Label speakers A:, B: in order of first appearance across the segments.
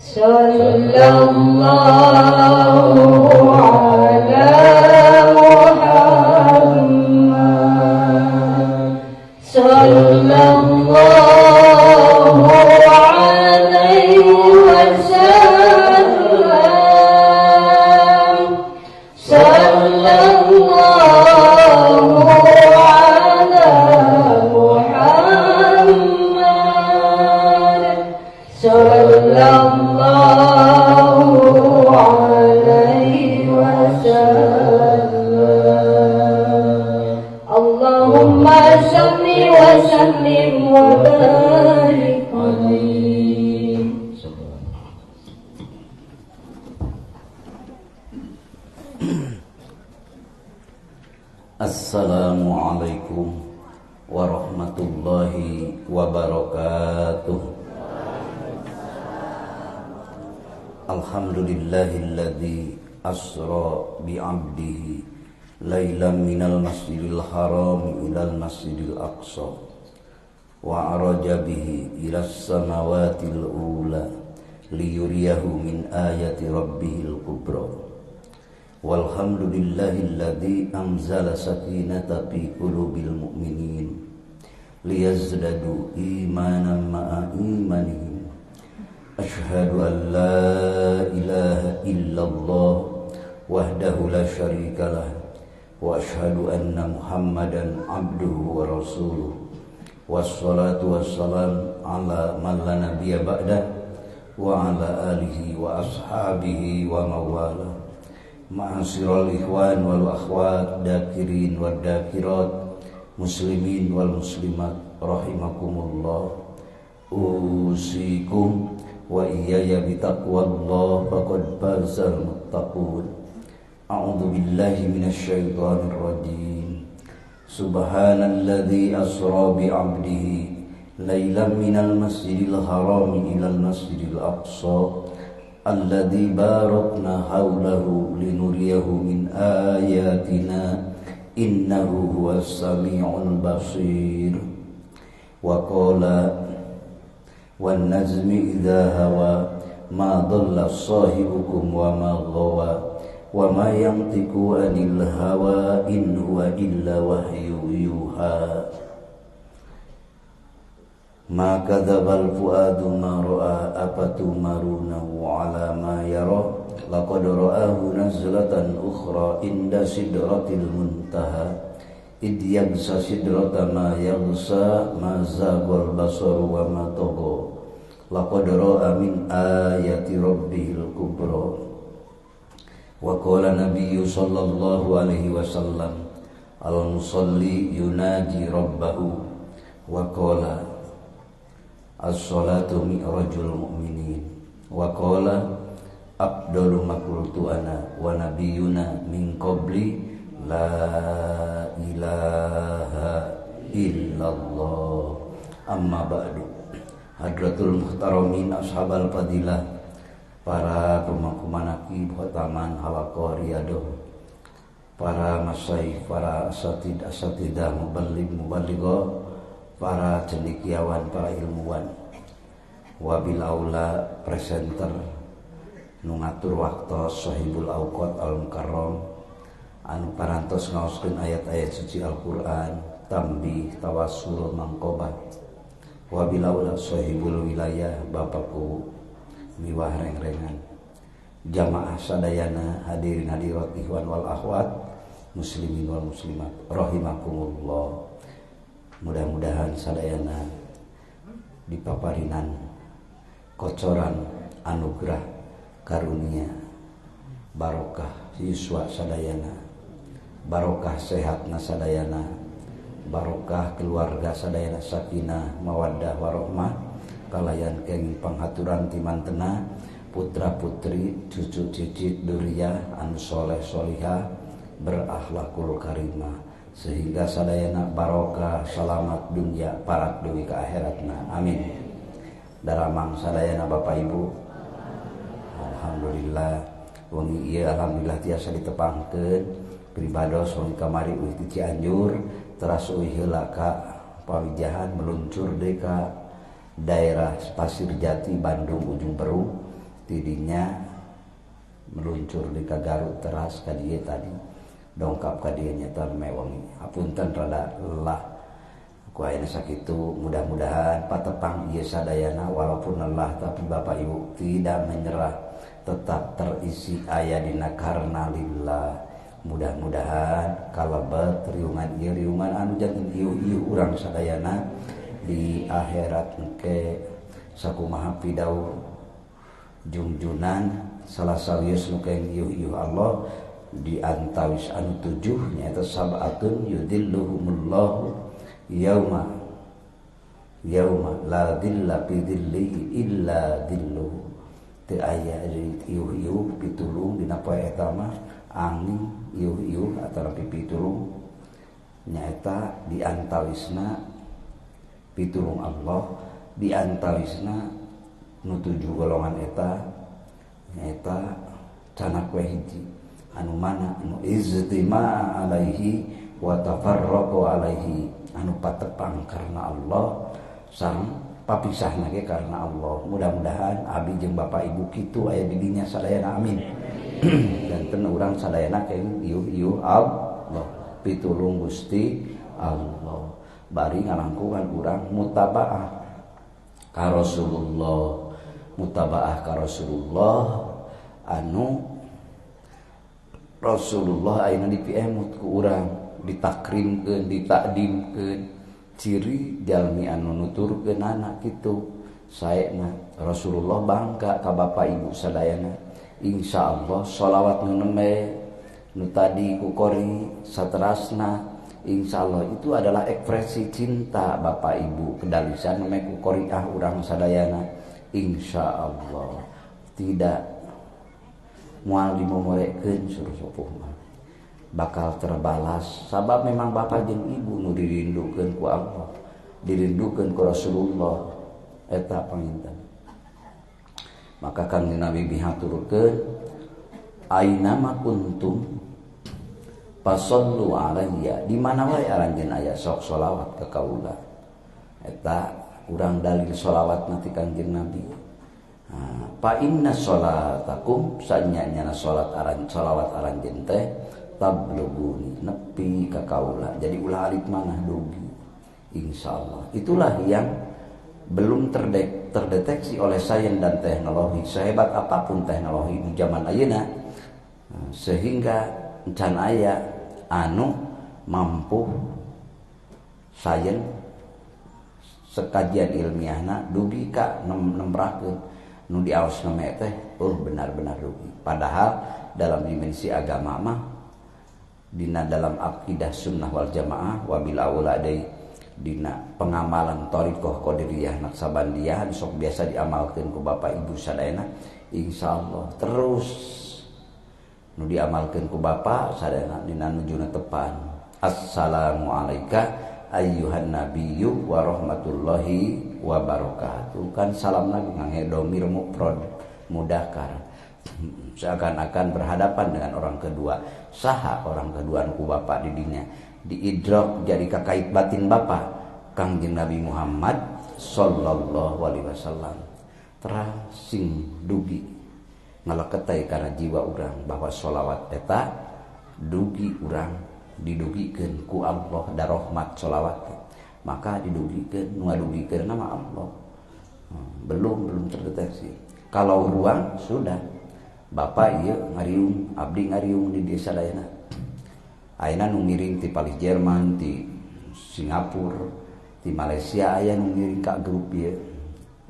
A: Sallallahu ala Muhammad. Sallallahu alaihi wasallam. Sallallahu ala Muhammad. Sallallahu alaihi wasallam. Allahumma salli wa sallim wa barik alaihi.
B: Assalamualaikum warahmatullahi wabarakatuh. Alhamdulillahilladzi asra bi'abdihi lailan minal masjidil haram ilal masjidil aqsa wa araja bihi ilas samawatil ula liyuriyahu min ayati rabbihil kubra. Walhamdulillahilladzi anzala sakinata fi qulubil mu'minin liyazdadu imanan ma'a imanihim. Asyhadu an la ilaha illallah wahdahu la syarikalah wa asyhadu anna Muhammadan abduhu wa rasuluh. Wassalatu wassalam ala man la nabiyya ba'dah wa ala alihi wa ashabihi wa mawalah. Ma'asyiral ikhwan wal akhwat, dakirin wad dakirat, muslimin wal muslimat rahimakumullah. Usikum wa iyaya bitaqwallah faqad fazal muttaqun. A'udzu billahi minasyaitonir rajim. Subhanalladzi asra bi 'abdihi lailan minal masjidil haram ilal masjidil aqsa alladzi barakna haulahu linuriyahu min ayatina innahu huwas sami'ul basir. Wa qala wan najmi idza hawa ma dhalla sahibukum wa ma ghawa wa ma yantiqu anil hawa in huwa illa wahyu yuha. Ma kadzabal fuadu ma ra'a afatumarunahu ala ma yara laqad ra'ahu nazlatan ukhra inda sidratil muntaha id yaghsha sidrata ma yaghsha ma zaghal basaru wa ma tagha laqad ra'a min ayati rabbihil kubra. Wa qala nabiyyu sallallahu alaihi wasallam al musalli yunaji rabbahu wa qala as-salatu mi'rajul mu'minin. Wa qala afdalu ma qultu ana wa nabiyyuna min qabli la ilaha illallah. Amma ba'du. Hadratul muhtaramin ashabal fadilah, para pemangku manaqib khataman halaqah riyadhah, para masyayikh, para asatidah muballighah, para cendekiawan, para ilmuwan, wabil aula presenter nu ngatur waktos sahibul auqat al mukarram anu parantos ngaoskeun ayat-ayat suci Al-Qur'an, tambih tawassul mangqobat, wabil aula sahibul wilayah bapakku miwah reng-rengan, jamaah sadayana hadirin hadirat ikhwan wal akhwat, muslimin wal muslimat rahimakumullah. Mudah-mudahan sadayana dipaparinan kocoran anugerah karunia barokah yuswa sadayana, barokah sehatna sadayana, barokah keluarga sadayana, sakinah mawaddah warahmah, kalayan kenging panghaturan timantena putra putri cucu cicit duriyah anu soleh solihah berakhlakul karimah, sehingga sadayana barokah selamat dunia parat duwi ke akhiratna, amin. Daramang sadayana Bapak Ibu, alhamdulillah wengi ieu alhamdulillah tiasa ditepangkeun pribados wengi kamari uih ti Cianjur teras uih heula ka Pawijahan meluncur deui ka daerah Pasir Jati Bandung ujung Berung tidinya meluncur di ka Garut teras ka dieu tadi dongkap ka dieu nya tar mewengi hapunten rada lelah ku ayeuna sakitu mudah-mudahan patepang ieu sadayana walaupun lelah tapi Bapak Ibu tidak menyerah tetap terisi aya dina karna lillah mudah-mudahan kalebet riungan ieu riungan anu janten ieu urang sadayana di akhirat engke sakumaha pidau jungjunan salah sawius nu keng ieu Allah di antawis anu 7 nyaeta sab'atun yudilluhumullahu yauma la dhilla fi dhillihi illa dhilluhu teu aya ieu pitulung dina poe eta mah angin ieu atau pitulung nyaeta di antawisna pitulung Allah di antawisna nu 7 golongan eta nyaeta canak we hiji anu mana anu iztima alaihi wa tafarraqu alaihi anu patepang karena Allah sang papisahna ge karena Allah mudah-mudahan abdi jeung Bapak Ibu kitu aya di dinya sadayana amin dan ten urang sadayana keng ieu Allah pitulung Gusti Allah bari ngalangkungan urang mutabaah ka Rasulullah mutabaah ka Rasulullah anu Rasulullah ayeuna dipiemut ku urang ditakrimkeun ditakdimkeun ciri jalmi anu nuturkeun anak kitu saena Rasulullah bangga ka Bapak Ibu sadayana insyaallah sholawat nu nembe nu tadi ku qori saterasna insyaallah itu adalah ekspresi cinta Bapak Ibu kedalisan nembe ku qoriah urang sadayana insyaallah tidak moal dimomorekeun suruh sepuh mah bakal terbalas sabab memang Bapak jeung Ibu nu dirindukeun ku Allah dirindukeun ku Rasulullah eta panginten maka Kanjeng Nabi bihaturkeun aina ma kuntum fasallu alayya di mana wae aranjeun aya sok sholawat ka kaula eta urang dalil sholawat nanti Kanjeng Nabi fa inna sholatakum sanyana salat sholawat aranjeun teh tabluguni nepi ka kaula jadi ulah alif manah dugi insyaallah itulah yang belum terdeteksi oleh sains dan teknologi sehebat apapun teknologi di zaman ayeuna sehingga can aya anu mampu sains sekajian ilmiahna dugi ka nembrakeun nu diaosna mah teh benar-benar rugi padahal dalam dimensi agama mah dina dalam akidah sunnah wal jamaah wabil auladai dina pengamalan thariqah qadiriyah naksabandiyah sok biasa diamalkeun ku Bapak Ibu sadayana insyaallah terus nu diamalkeun ku Bapak sadayana dina nujuna tepan assalamu alayka ayyuhan nabiyyu wa rahmatullahi wa barakatuh kan salam lagi nganghedomir mufrad mudakar seakan-akan berhadapan dengan orang kedua saha orang kedua ku Bapak di dinya diidrok jadi kakait batin Bapak Kangjeng Nabi Muhammad sallallahu alaihi wasallam terasing dugi ngalaketai kana jiwa urang bahwa sholawat eta dugi urang didugikeun ku Allah da rahmat sholawat maka didugikeun nu ngadugikeun nama Allah belum terdeteksi kalau ruang sudah Bapak ieu ngariung abdi ngariung di desa dayana ayeuna nu ngiring ti Paris Jerman ti Singapura ti Malaysia aya nu ngiring ka grup ieu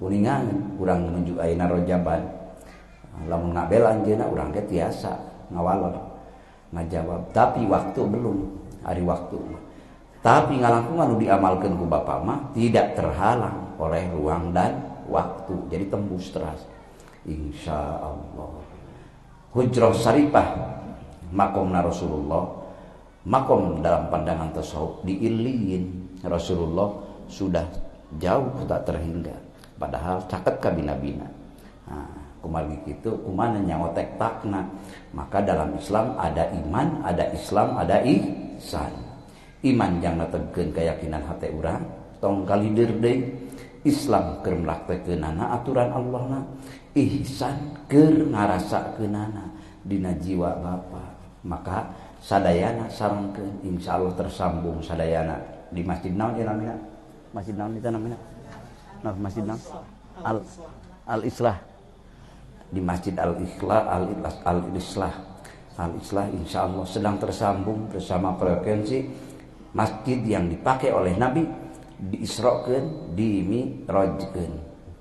B: uningan urang nunjuk ayeuna rojaban lamun ngabel anjeunna urang teh tiasa ngawalor ngajawab tapi waktu belum hari waktu tapi ngalangkungan nu diamalkeun ku Bapak mah tidak terhalang oleh ruang dan waktu jadi tembus teras insyaallah Hujrah Syarifah makomna Rasulullah makom dalam pandangan tasawuf di Iliyin Rasulullah sudah jauh tak terhingga padahal caket ka bina-bina kumargi kitu kumaha nyaotek takna maka dalam Islam ada iman ada Islam ada ihsan iman jang nategkeun keyakinan hate urang tong kalidir deui Islam keur melaksanakeunana aturan Allahna, ihsan keur ngarasakeunana dina jiwa bapa. Maka sadayana sarengkeun insyaallah tersambung sadayana di masjid naon ya namina? Masjid naon itu namina? Nah, masjid naon? Al-Islah. Di Masjid Al-Islah insyaallah sedang tersambung bersama frekuensi masjid yang dipakai oleh Nabi diisrokeun, dimi'rajkeun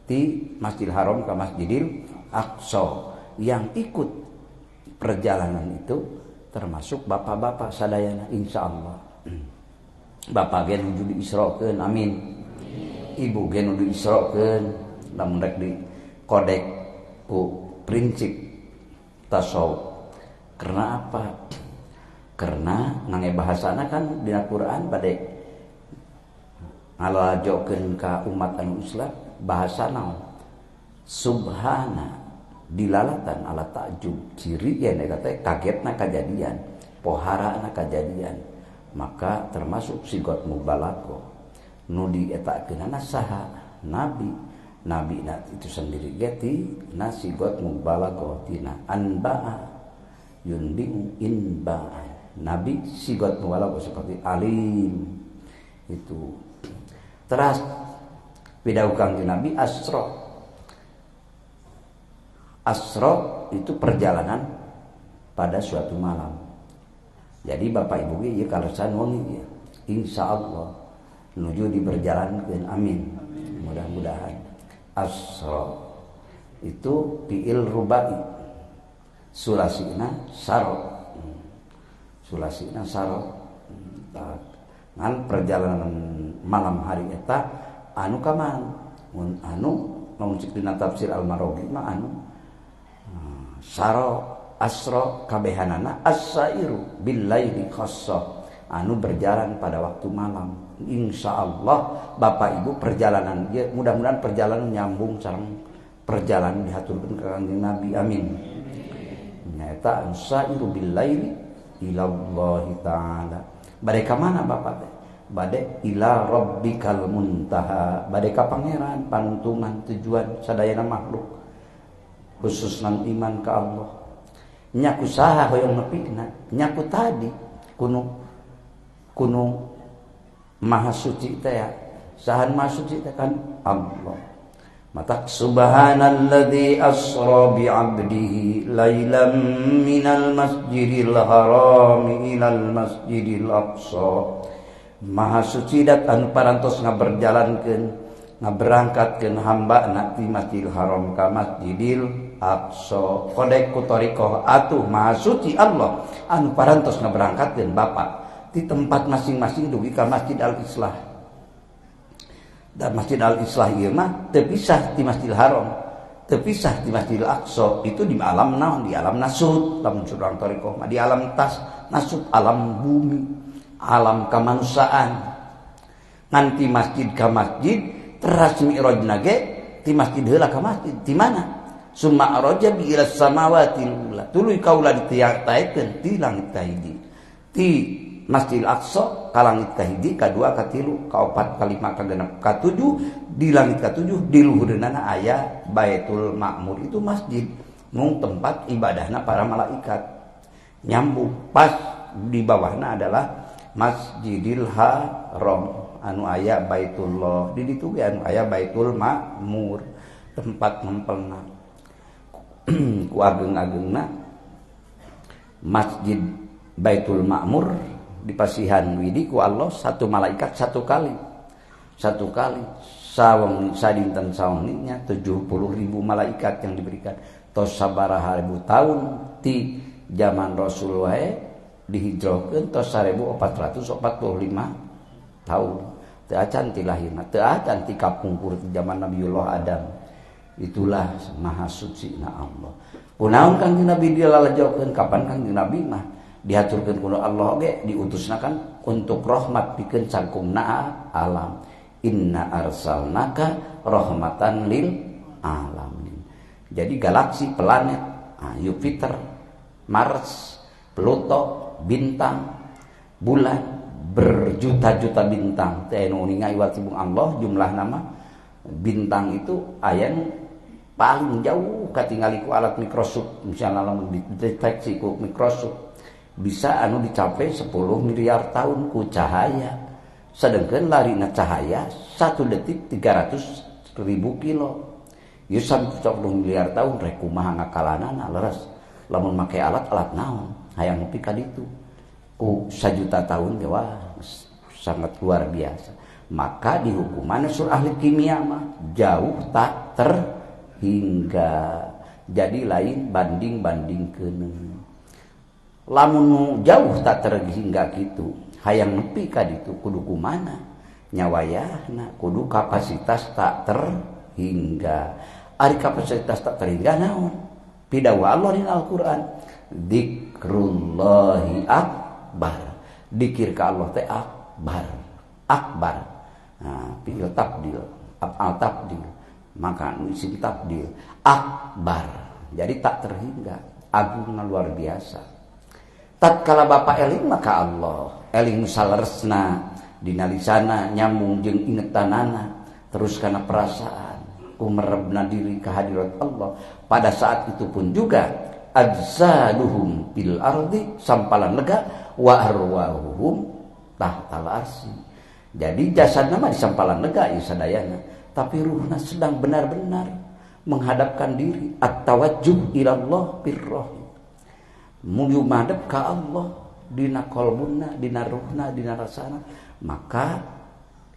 B: ti Masjidil Haram ke Masjidil Aqsa. Yang ikut perjalanan itu termasuk bapak-bapak sadayana insyaallah. Bapak gen nuju diisrokeun, amin. Ibu gen nuju diisrokeun, lamun rek di kodek ku prinsip tasawuf. Karena apa? Karena ngange bahasana kan dina Quran bade ngalajokeun ka umat anu Islam bahasa naon? Subhana dilalatan ala takjub, ciri ya kata kagetna kajadian, poharana kajadian. Maka termasuk sigot mubalaghah nu dietakeunana saha? Nabi itu sendiri geti nasigot mubalaghah tina anba'a yunbi'u inba'a. Nabi sigot mubalaghah seperti alim itu. Teras pidaukan Nabi Asra itu perjalanan pada suatu malam. Jadi bapak ibu ieu kalesan wengi ya. Insyaallah nuju diberjalankeun, amin. Mudah-mudahan. Asra itu fi'il rubai. Sulasina saro. Ngan perjalanan malam hari eta anu kaman mun anu ngomong dina tafsir Al-Maraghi mah anu saro asra kabehanana as-sairu bil laili khassa, anu berjalan pada waktu malam. Insyaallah bapak ibu perjalanan ya, mudah-mudahan perjalanan nyambung sareng perjalanan dihaturkeun ka Kanjeng Nabi, amin. Nyata as-sairu bil laili ila Allah taala. Bade ka mana bapak teh? Bade ila rabbikal muntaha, bade ka pangeran panuntungan tujuan sadayana makhluk khususna iman ka Allah. Nyaku saha hoyong nepina? Nyaku tadi kuno maha suci teh ya. Sahan maha suci teh kan Allah. Mata subhanalladzi asra bi 'abdihi lailan minal masjidil haram ilal masjidil aqsa. Maha suci dat anu parantos ngaberangkatkeun hamba na ti Masjidil Haram ka Masjidil Aqsa. Kodek ku thariqah atuh maha suci Allah anu parantos ngaberangkatkeun bapak di tempat masing-masing dugi ka Masjid Al-Islah. Dan Masjid Al-Islah ieu mah teu pisah ti Masjidil Haram, teu pisah ti Masjidil Aqsa. Itu di alam naon? Di alam nasut. Lamun surang thariqah mah di alam nasut, alam bumi, alam kemanusiaan. Nanti masjid ka masjid teras mi'rajna ge ti masjid heula ka masjid. Di mana? Summa araja bi ila samawati ula. Tuluy kaula ditiak-taekeun ti langit kahiji. Ti Masjidil Aqsa ka langit kahiji, kadua, katilu, kaopat, kalima, kagenep, katujuh. Di langit katujuh di luhureunana aya Baitul Ma'mur. Itu masjid nu tempat ibadahna para malaikat. Nyambung pas di bawahna adalah Masjidil Haram anu aya Baitullah, di ditu ge anu aya Baitul Ma'mur, tempat mempelna ku ageng-agengna Masjid Baitul Ma'mur dipasihan widi ku Allah satu malaikat satu kali sawang sadinten sawenginya 70.000 malaikat yang diberikan tos sabaraha ribu tahun ti zaman Rasul wae dihijrahkeun tos 1445 tahun. Teu acan ti lahirna, teu acan ti kapungkur ti zaman Nabiullah Adam. Itulah maha suci na Allah. Kunaon Kanjeng Nabi dilalajokeun? Kapan Kanjeng Nabi mah diaturkeun ku Allah ge diutusna kan untuk rahmat pikeun cangkungna alam. Inna arsalnaka rahmatan lil alamin. Jadi galaksi, planet, Jupiter, Mars, Pluto, bintang, bulan, berjuta-juta bintang teh nu ningali watibung Allah jumlah nama bintang itu aya paling jauh katingali ku alat mikroskop, misalnya lamun dideteksi ku mikroskop bisa anu dicapai 10 miliar tahun ku cahaya. Sedangkan larina cahaya 1 detik 300.000 kilo. Ieu 10 miliar tahun rek kumaha ngakalanana leres. Lamun make alat naon? Hayang nepi ka ditu. Ku 1 juta tahun ge wah sangat luar biasa. Maka di hukuman usul ahli kimia mah jauh tak terhingga. Jadi lain banding-bandingkeun. Lamun jauh tak terhingga gitu hayang nepi ka ditu kudu kumaha nyawayahna kudu kapasitas tak terhingga. Ari kapasitas tak terhingga naon? Pidawa Allah di Al-Qur'an, dzikrullahi akbar. Dikir ka Allah teh akbar. Akbar. Nah, fi'il tabdil, af'al tabdil. Maka isim tabdil akbar. Jadi tak terhingga, agungna luar biasa. Tatkala Bapak eling maka Allah eling saleresna dina lisana nyambung jeung ingetanana terus kana perasaan kumerebna diri ka hadirat Allah. Pada saat itu pun juga ajsaduhum fil ardi sampalan lega wa arwahuhum tahtal arsy. Jadi jasadna mah di sampalan lega ieu sadayana, tapi ruhna sedang benar-benar menghadapkan diri at-tawajjuh ila Allah birrah. Muju madep ka Allah dina qalbuna, dina ruhna, dina rasana, maka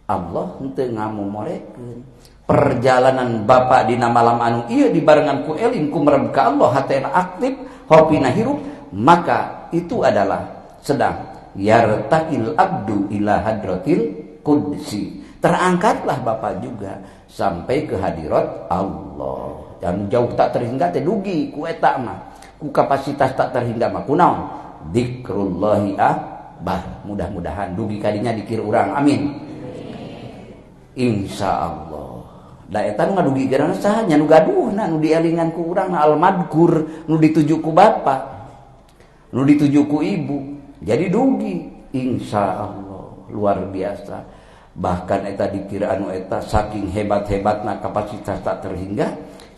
B: Allah henteu ngamomorekeun perjalanan Bapak dina malam anu ieu dibarengan ku eling ku mereb ka Allah hatena aktif hopina hirup, maka itu adalah sedang yartaqil abdu ila hadratil qudsi. Terangkatlah Bapak juga sampai ke hadirat Allah. Dan jauh tak terhingga teh dugi ku eta mah. Ku kapasitas tak terhingga mah kunaon? Dzikrullahi akbar. Mudah-mudahan dugi kadinya dikir urang. Amin. Insyaallah. Da eta nu ngadugi geurang saha nya nu gaduhna nu dielingan ku urang al-madkur nu dituju ku bapa. Nu dituju ku ibu. Jadi dugi insyaallah luar biasa. Bahkan eta dikir anu eta saking hebat-hebatna kapasitas tak terhingga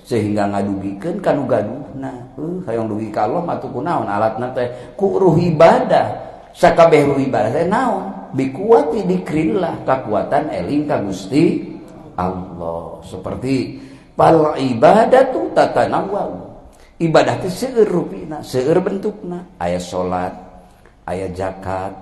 B: sehingga ngadugikeun kanu gaduhna. Hayang dugi ka Allah mah teu kunaon alatna teh ku ruh ibadah. Sakabeh ruh ibadah teh naon? Bikuwati dikrillah, kakuatan eling ka Gusti Allah. Seperti pal ibadatu tatanawwu. Ibadah teh seueur rupina, seueur bentukna. Aya salat, aya zakat,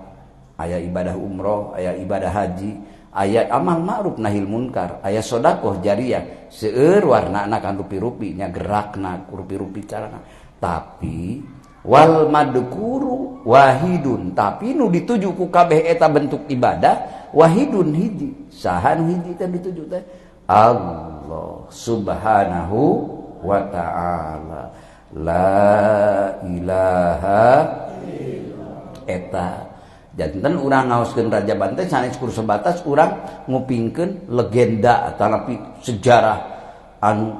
B: aya ibadah umroh, aya ibadah haji, aya amal ma'ruf nahil munkar, aya sedekah jariyah, seueur warnana kan rupi-rupi nya gerakna rupi-rupi carana. Tapi wal madkuru wahidun, tapi nu dituju ku kabeh eta bentuk ibadah wahidun hiji. Saha nu hiji teh dituju teh? Allah Subhanahu wa ta'ala. La ilaha eta. Janten urang ngaoskeun Raja Banteng sanes kur sebatas urang ngupingkeun legenda atanapi sejarah anu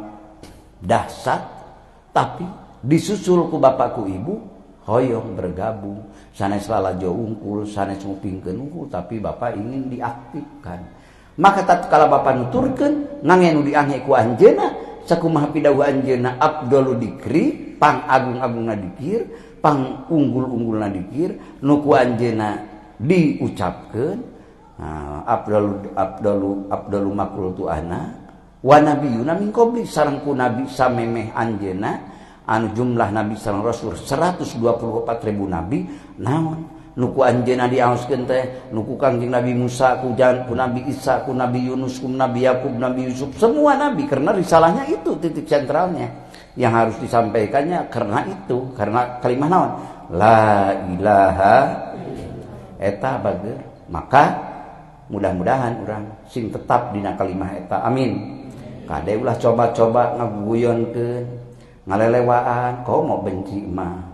B: dahsyat, tapi disusul ku bapak ku ibu hoyong bergabung sanes lalajo unggul sanes ngupingkeun unggul, tapi bapak ingin diaktifkan. Maka tatkala bapak nuturkeun ngangenu diangge ku anjeunna sakumaha pidawuh anjeunna afdalu dikri pang agung-agungna dikir pang unggul-unggulna dikir nu ku anjeunna diucapkeun afdalu maqultu ana wa nabiyuna min qabli sareng ku nabi samemeh anjeunna anu jumlah nabi sareng rasul 124.000 nabi naon nu ku anjeunna diaoskeun teh nu ku Kangjeng Nabi Musa ku Nabi Isa ku Nabi Yunus ku Nabi Yakub Nabi Yusuf semua nabi karena risalahnya itu titik sentralnya yang harus disampaikannya karena itu karena kalimat naon la ilaha eta bager. Maka mudah-mudahan urang sing tetap dina kalimat eta amin. Kade ulah coba-coba ngaguyonkeun ngalelewaan kau mau benci mah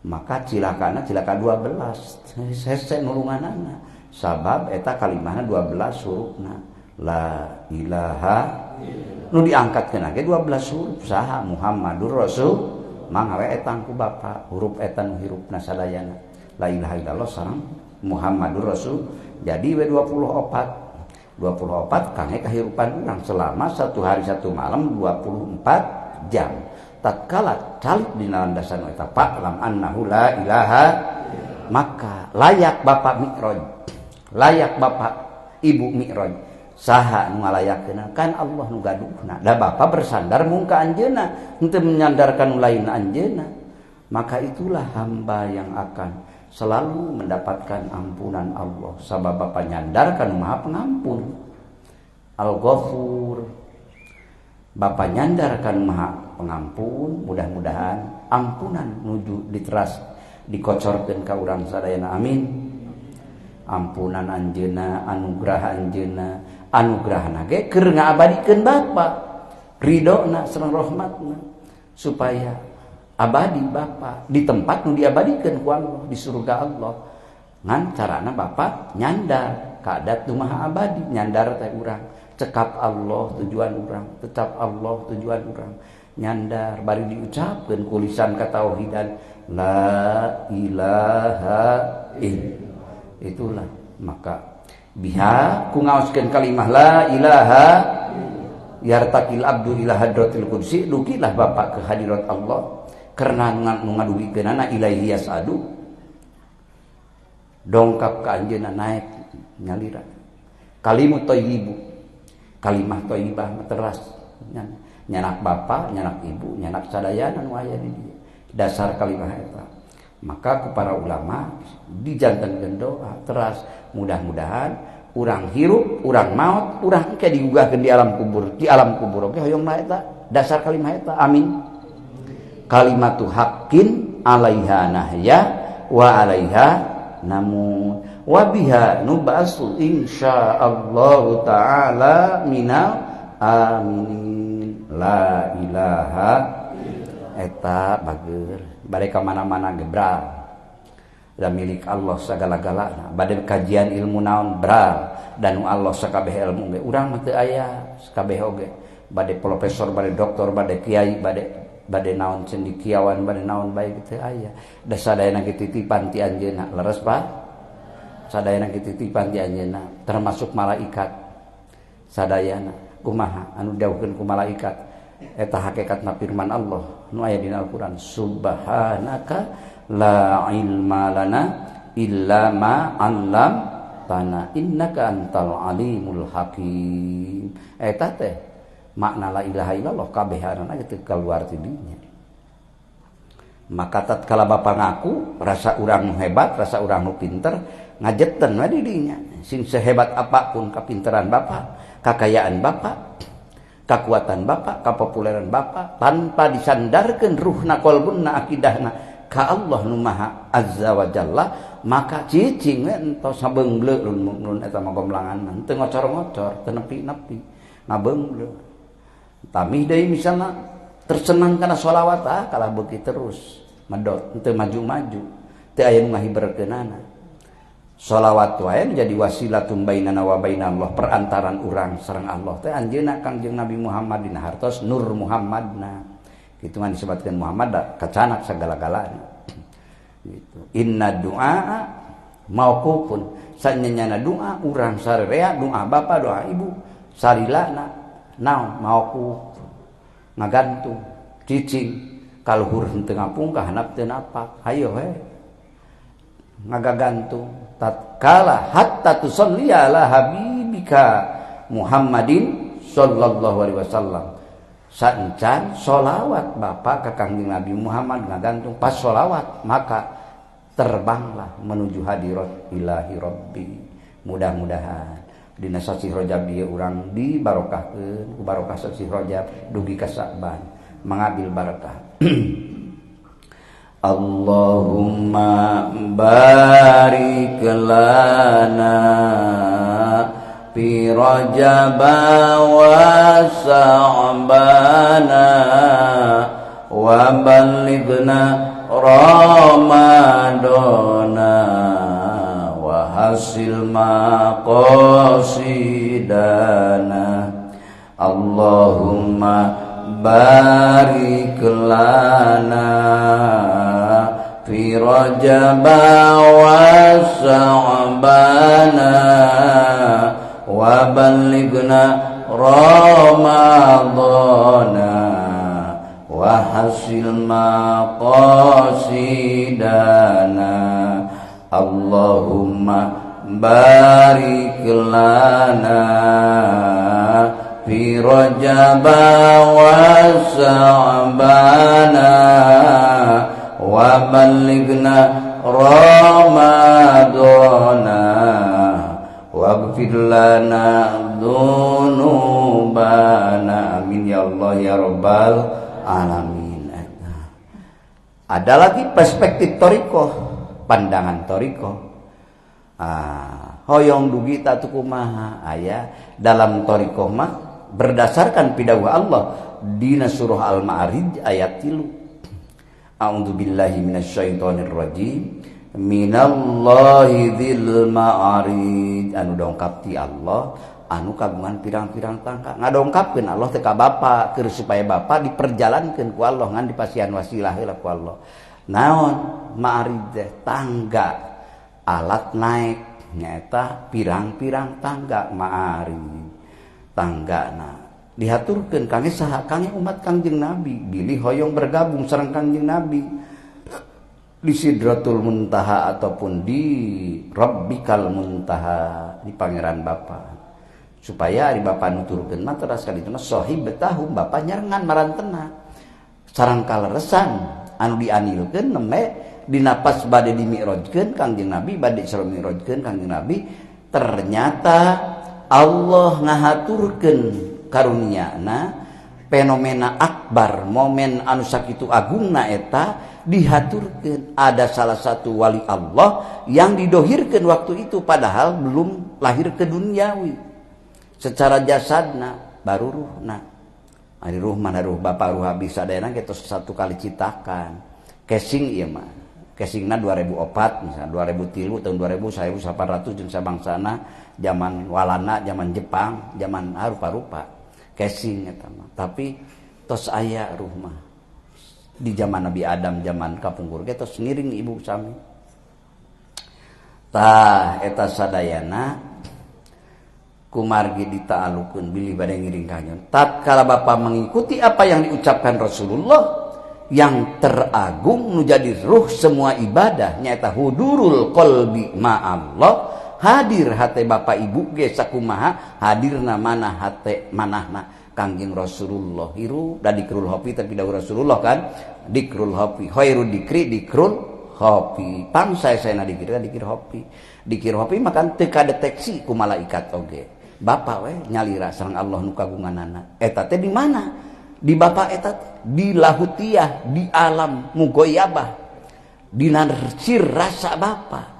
B: maka cilakana cilaka 12 hese nulunganana sabab eta kalimatna 12 hurufna la ilaha nu diangkatkeun ge 12 huruf saha Muhammadur Rasul mangga we eta ku bapa huruf eta nu hirupna sadayana la ilaha illallah sareng Muhammadur Rasul jadi we 24 24 kangge kahirupan urang selama 1 hari 1 malam 24 jam. Tatkala calik dina landasan eta fa'lam annahu la ilaha, maka layak bapak mi'raj, layak bapak ibu mi'raj. Saha nu ngalayakeun kan Allah nu gaduhna. Da bapak bersandar mung ka anjeunna, henteu menyandarkan lain anjeunna. Maka itulah hamba yang akan selalu mendapatkan ampunan Allah. Sabab bapak nyandarkan Maha Pengampun, Al-Ghafur. Bapak nyandarkan Maha Pengampun, mudah-mudahan ampunan nuju diteras dikocorkeun ka urang sadayana. Amin. Ampunan anjeunna, anugerah anjeunna, anugerahna ge keur ngaabadikeun Bapa, ridona sareng rahmatna, supaya abadi Bapa di tempat nu diabadikeun ku Allah, di surga Allah. Ngan carana Bapa nyandar ka adat nu maha abadi, nyandar teh urang cekap Allah tujuan urang, tetap Allah tujuan urang, nyandar bari diucapkeun ku lisan katauhidan la ilaha illallah. Itulah maka biha ku ngaoskeun kalimah la ilaha yartaqil abdu ila hadratil qudsi, dugilah bapak ke hadirat Allah karena ngadugikeunana ilaihi yasadu, dongkap ka anjeunna naik nyalira kalimut thayyibu, kalimah thayyibah teras nyanak bapak, nyanak ibu, nyanak sadayana nu aya di dieu dasar kalimah eta. Maka ku para ulama dijantenkeun doa teras, mudah-mudahan urang hirup, urang maut, urang engke digugahkeun di alam kubur. Di alam kubur oge hoyongna eta dasar kalimah eta. Amin. Kalimatu haqqin 'alaiha nahya wa 'alaiha namun wa biha nub'asu insyaallah taala minal amin. La ilaha eta bageur bade ka mana-mana gebral, da milik Allah sagala-galana. Bade kajian ilmu naon bral, dan Allah sakabeh ilmu ge urang mah teu aya sakabeh oge. Bade profesor, bade doktor, bade kiai, bade naon cendikiawan, bade naon bae teu aya. Da sadayana ge titipan ti anjeunna, leres Pak? Sadayana ge titipan ti anjeunna, termasuk malaikat. Sadayana kumaha anu dawuhkeun ku malaikat? Eta hakikatna firman Allah nu aya dina Al-Qur'an, subhanaka la ilma lana illa ma 'allamtana innaka antal alimul hakim. Eta teh makna la ilaha illallah kabehanana teu kaluar ti dinya. Maka tatkala bapa ngaku rasa urang nu hebat, rasa urang nu pinter, ngajetten we di dinya. Sing sehebat apapun kapinteran bapa, kakayaan bapa, kakuatan bapa, kapopuleran bapa, tanpa disandarkeun ruhna qalbunna akidahna ka Allah nu Maha Azza wa Jalla, maka cicing entos ngabeungleu mun eta mah gomlangan teu ngocor-ngocor, teu nepi-nepi, ngabeungleu. Tamih deui misalna tersenang kana sholawat kalah beuki terus medot, teu maju-maju, teu aya nu ngahiberkeunana. Sholawat wae menjadi wasilatun bainana wa bainallah, perantaran urang sareng Allah teh anjeunna Kangjeng Nabi Muhammad dina hartos Nur Muhammadna. Kitu mah disebutkeun Muhammad da kacanak sagala-galana. Gitu. Inna du'a mauqufun, sanyana doa urang sarerea, doa bapa, doa ibu, sarilana naon mauquf, ngagantung, cicing, kaluhur henteu ngapungkah handap teu napak. Hayo we ngagagantung tatkala hatta tusalli ala habibika Muhammadin sallallahu alaihi wasallam. Sancan sholawat bapa ka Kangjeng Nabi Muhammad ngagantung pas sholawat, maka terbanglah menuju hadirat ilahi rabbi. Mudah-mudahan dina sasi Rajab ieu urang dibarokahkeun ku barokah sasi Rajab dugi ka Sa'ban mengambil barakah. Allahumma barik lana fi Rajab wa Sa'bana wa ballighna Ramadana wa hasil maqasidana. Allahumma barik lana fi Rajab wa Sa'bana wa ballighna ramadana wa hasil maqasidana Allahumma barik lana fi Rajab wa Sya'bana wa ballighna Ramadana waghfir lana dzunubana amin ya Allah ya rabbal alamin. Ada lagi perspektif thariqah, pandangan thariqah. Hoyong dugi tatu kumaha aya dalam thariqah mah berdasarkan pidawuh Allah dina surah Al-Ma'arij ayat 3. A'udzubillahi minasyaitonir rajim. Minallahi dzil ma'arij anu dongkap ti Allah anu kagungan pirang-pirang tangka. Ngadongkapkeun Allah teh ka bapa keur supaya bapa diperjalankeun ku Allah ngan dipasihan wasilah heula ku Allah. Naon ma'arij teh tangga alat naik nyaeta pirang-pirang tangga ma'arij tanggana dihaturkeun kangge saha kangge umat Kangjeng Nabi bilih hoyong bergabung sareng Kangjeng Nabi di Sidratul Muntaha ataupun di Rabbikal Muntaha di pangeran Bapa supaya ari Bapa nuturkeun mah teras kadituna sahib betahum Bapa nyarengan marantena sareng kaleresan anu dianilkeun neme dina pas bade dimi'rajkeun Kangjeng Nabi bade Isra mi'rajkeun Kangjeng Nabi ternyata Allah ngahaturkeun karunia-Na fenomena akbar momen anu sakitu agungna eta dihaturkeun ada salah satu wali Allah yang didohirkeun waktu itu padahal belum lahir ke duniawi secara jasadna baru ruhna ari ruh mana ruh bapa ruh habis sadayana geus satu kali citakan casing ieu mah casingna 2004 misalnya 2003 tahun 2000 1800 jeung sabangsana zaman walana zaman Jepang zaman rupa-rupa casing eta mah tapi tos aya ruh mah di zaman Nabi Adam zaman kapungkur ge tos ngiring ibu sami tah eta sadayana kumargi ditaalukeun bilih bade ngiring ka nyon tatkala bapa mengikuti apa yang diucapkan Rasulullah yang teragung nu jadi ruh semua ibadah nyaeta hudurul qalbi ma'allah hadir hate bapa ibu ge sakumaha hadirna mana hate manahna Kangjeng Rasulullah hirup da dikrul hopi tapi dawuh Rasulullah kan dikrul hopi khairu dikri dikrul hopi pangsaesana dikir hopi makan teu kadeteksi ku malaikat oge bapa we nyalira sareng Allah nu kagunganana eta teh di mana di bapa eta di lahutiah di alam mugoyabah di narsir rasa bapa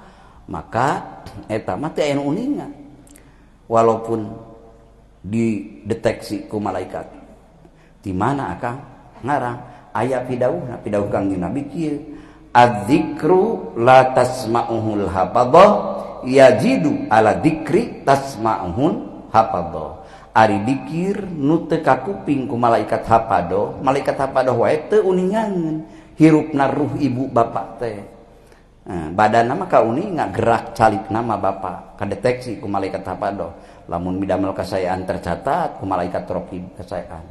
B: maka eta mah teh anu uningan walaupun dideteksi ku malaikat di mana akang ngarang aya pidawuhna pidawuh Kangjeng Nabi kieu adzikru la tasma'uhul hafadhah yajidu ala dzikri tasma'uhul hafadhah ari dikir nu teu ka kuping ku malaikat hafadoh wae teu uningangeun hirupna ruh ibu bapa teh badanna mah kauningan gerak calikna mah bapa kadeteksi ku malaikat hafadoh lamun midamel kasayaan tercatat ku malaikat raqib kasayaan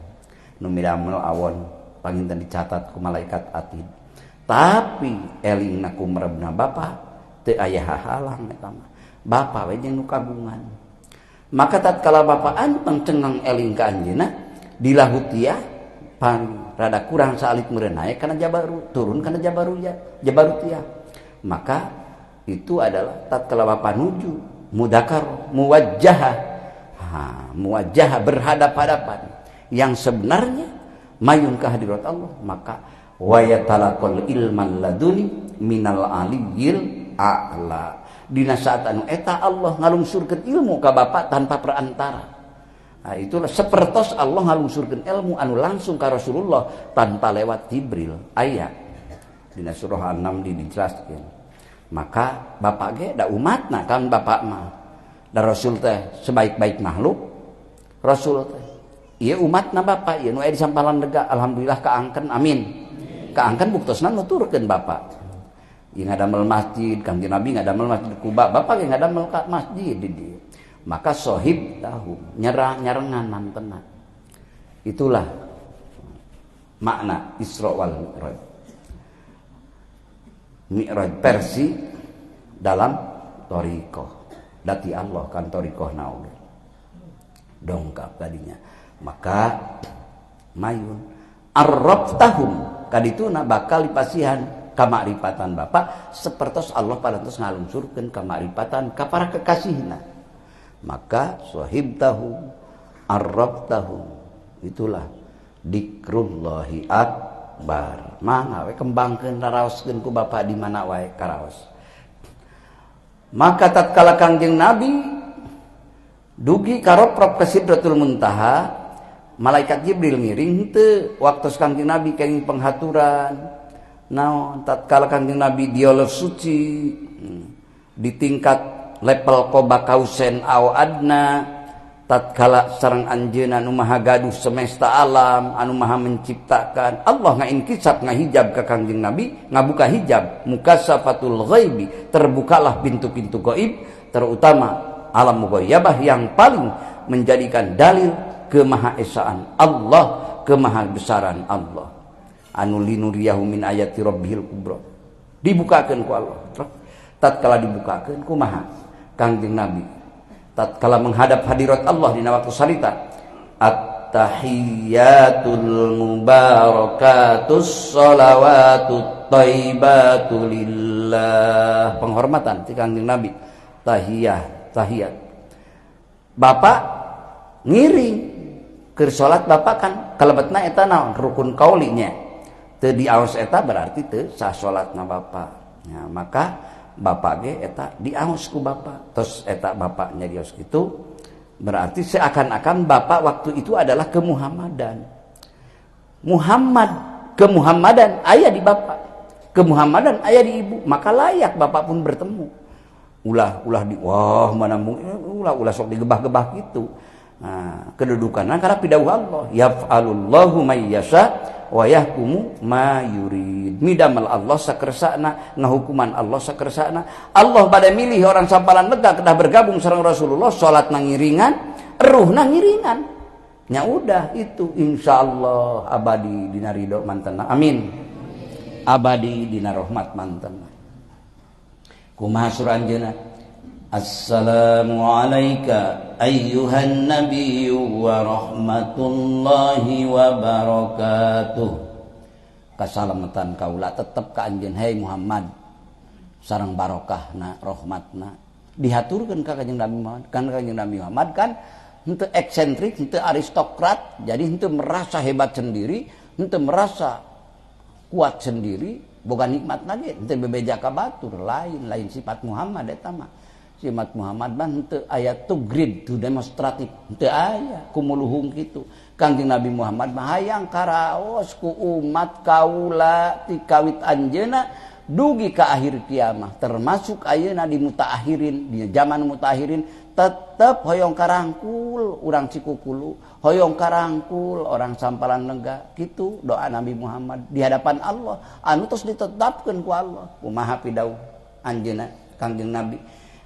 B: nu midamel awon panginten dicatat ku malaikat atid tapi elingna kumrebna bapa teu aya hahalang eta mah bapa we jeung nu kagungan maka tatkala bapa anteng cengang eling ka anjeunna dilahutiah pan rada kurang saalit meureun naek kana jabaru turun kana jabarutiah maka itu adalah tatkala bapa nuju mudakar muwajjah berhadap-hadapan yang sebenarnya mayun ka hadirat Allah maka wa yatalaqal ilman laduni minal aliyil a'la dina saat anu eta Allah ngalungsurkeun ilmu ka bapa tanpa perantara nah itulah sapertos Allah ngalungsurkeun ilmu anu langsung ka Rasulullah tanpa lewat Jibril aya dina surah An-Naml dijelaskeun maka bapa ge da umatna kan bapa mah da Rasul teh sebaik-baik makhluk Rasul teh ieu umatna bapa ieu nu aya di sampalan lega alhamdulillah kaangkeun amin kaangkeun buktosna nuturkeun bapa ieu ngadamel masjid Kangjeng Nabi ngadamel masjid Kuba bapa ge ngadamel ka masjid di dieu Maka sohib tahu nyerangan mantenan. Itulah makna Isra wal Mi'raj. Mi'raj versi dalam thariqah. Dati Allah kan thariqah naul. Dongkap tadinya. Maka mayun arrabtahum kadituna bakal dipasihan kamaripatan Bapa sapertos Allah parantos ngalungsurkeun kamaripatan ka para kekasihna. Maka sahibtahum arrabtahum itulah dikrullahi akbar. Mangga we kembangkeun raraoskeun ku Bapa di mana wae karaos. Maka tatkala Kangjeng Nabi dugi karoprop ke Sidratul Muntaha, malaikat Jibril ngiring teu waktu Kangjeng Nabi kenging penghaturan. Naon tatkala Kangjeng Nabi dioleh suci di tingkat level qoba kausen au adna, tatkala sareng anjeunna anu maha gaduh semesta alam, anu maha menciptakan, Allah ngainkisap ngahijab ka Kangjeng Nabi, ngabuka hijab mukasafatul ghaibi, terbukalah pintu-pintu gaib, terutama alam mughayyabah yang paling menjadikan dalil kemahaesaan Allah, kemahabesaran Allah. Anu linuriyahu min ayati rabbihil kubra. Dibukakeun ku Allah. Tatkala dibukakeun kumaha Kangjeng Nabi tatkala menghadap hadirat Allah dina waktu salita, at-tahiyyatul mubarakatus shalawatut thayyibatu lillah. Penghormatan ti Kangjeng Nabi. Tahiyat. Bapak ngiring keur salat bapak kan kalebetna eta naon rukun qauli nya. Teu diaos eta berarti teu sah salatna bapak. Ya, maka bapak ge eta diaos ku bapak. Terus eta bapaknya diaos kitu berarti seakan-akan bapak waktu itu adalah kemuhammadan. Kemuhammadan aya di bapak. Kemuhammadan aya di ibu, maka layak bapak pun bertemu. Ulah di wah mana ulah sok digebah-gebah gitu. Nah, kedudukanna karena pidawuh Allah, yaf'alullahu may yasha wa yahkumu ma yurid. Midamal Allah sakersana, ngahukuman Allah sakersana. Allah bade milih orang sampalan lega kedah bergabung sareng Rasulullah, salat ngiringan, ruhna ngiringan. Nya udah itu insyaallah abadi dina ridho mantenna. Amin. Abadi dina rahmat mantenna. Kumaha surah anjeunna? Assalamu alayka ayyuhan nabiyyu wa rahmatullahi wa barakatuh. Kasalamatan kaula tetep ka anjeun hai Muhammad sareng barokahna rahmatna dihaturkeun ka Kanjeng Nabi Muhammad. Kan Kanjeng Nabi Muhammad kan henteu eksentrik, henteu aristokrat, jadi henteu merasa hebat sendiri, henteu merasa kuat sendiri, boga nikmat lagi, henteu bebeja ka batur, lain sifat Muhammad eta mah. Sifat Muhammad mah henteu aya to grid to demonstratif, henteu aya kumuluhung kitu. Kanjeng Nabi Muhammad mah hayang karaos ku umat kaula ti kawit anjeunna dugi ka akhir kiamah, termasuk ayeuna di mutaakhirin, di zaman mutaakhirin tetep hoyong karangkul urang cikukulu, hoyong karangkul orang sampalan lega kitu doa Nabi Muhammad di hadapan Allah anu tos ditetapkeun ku Allah. Kumaha pidawuh anjeunna Kanjeng Nabi?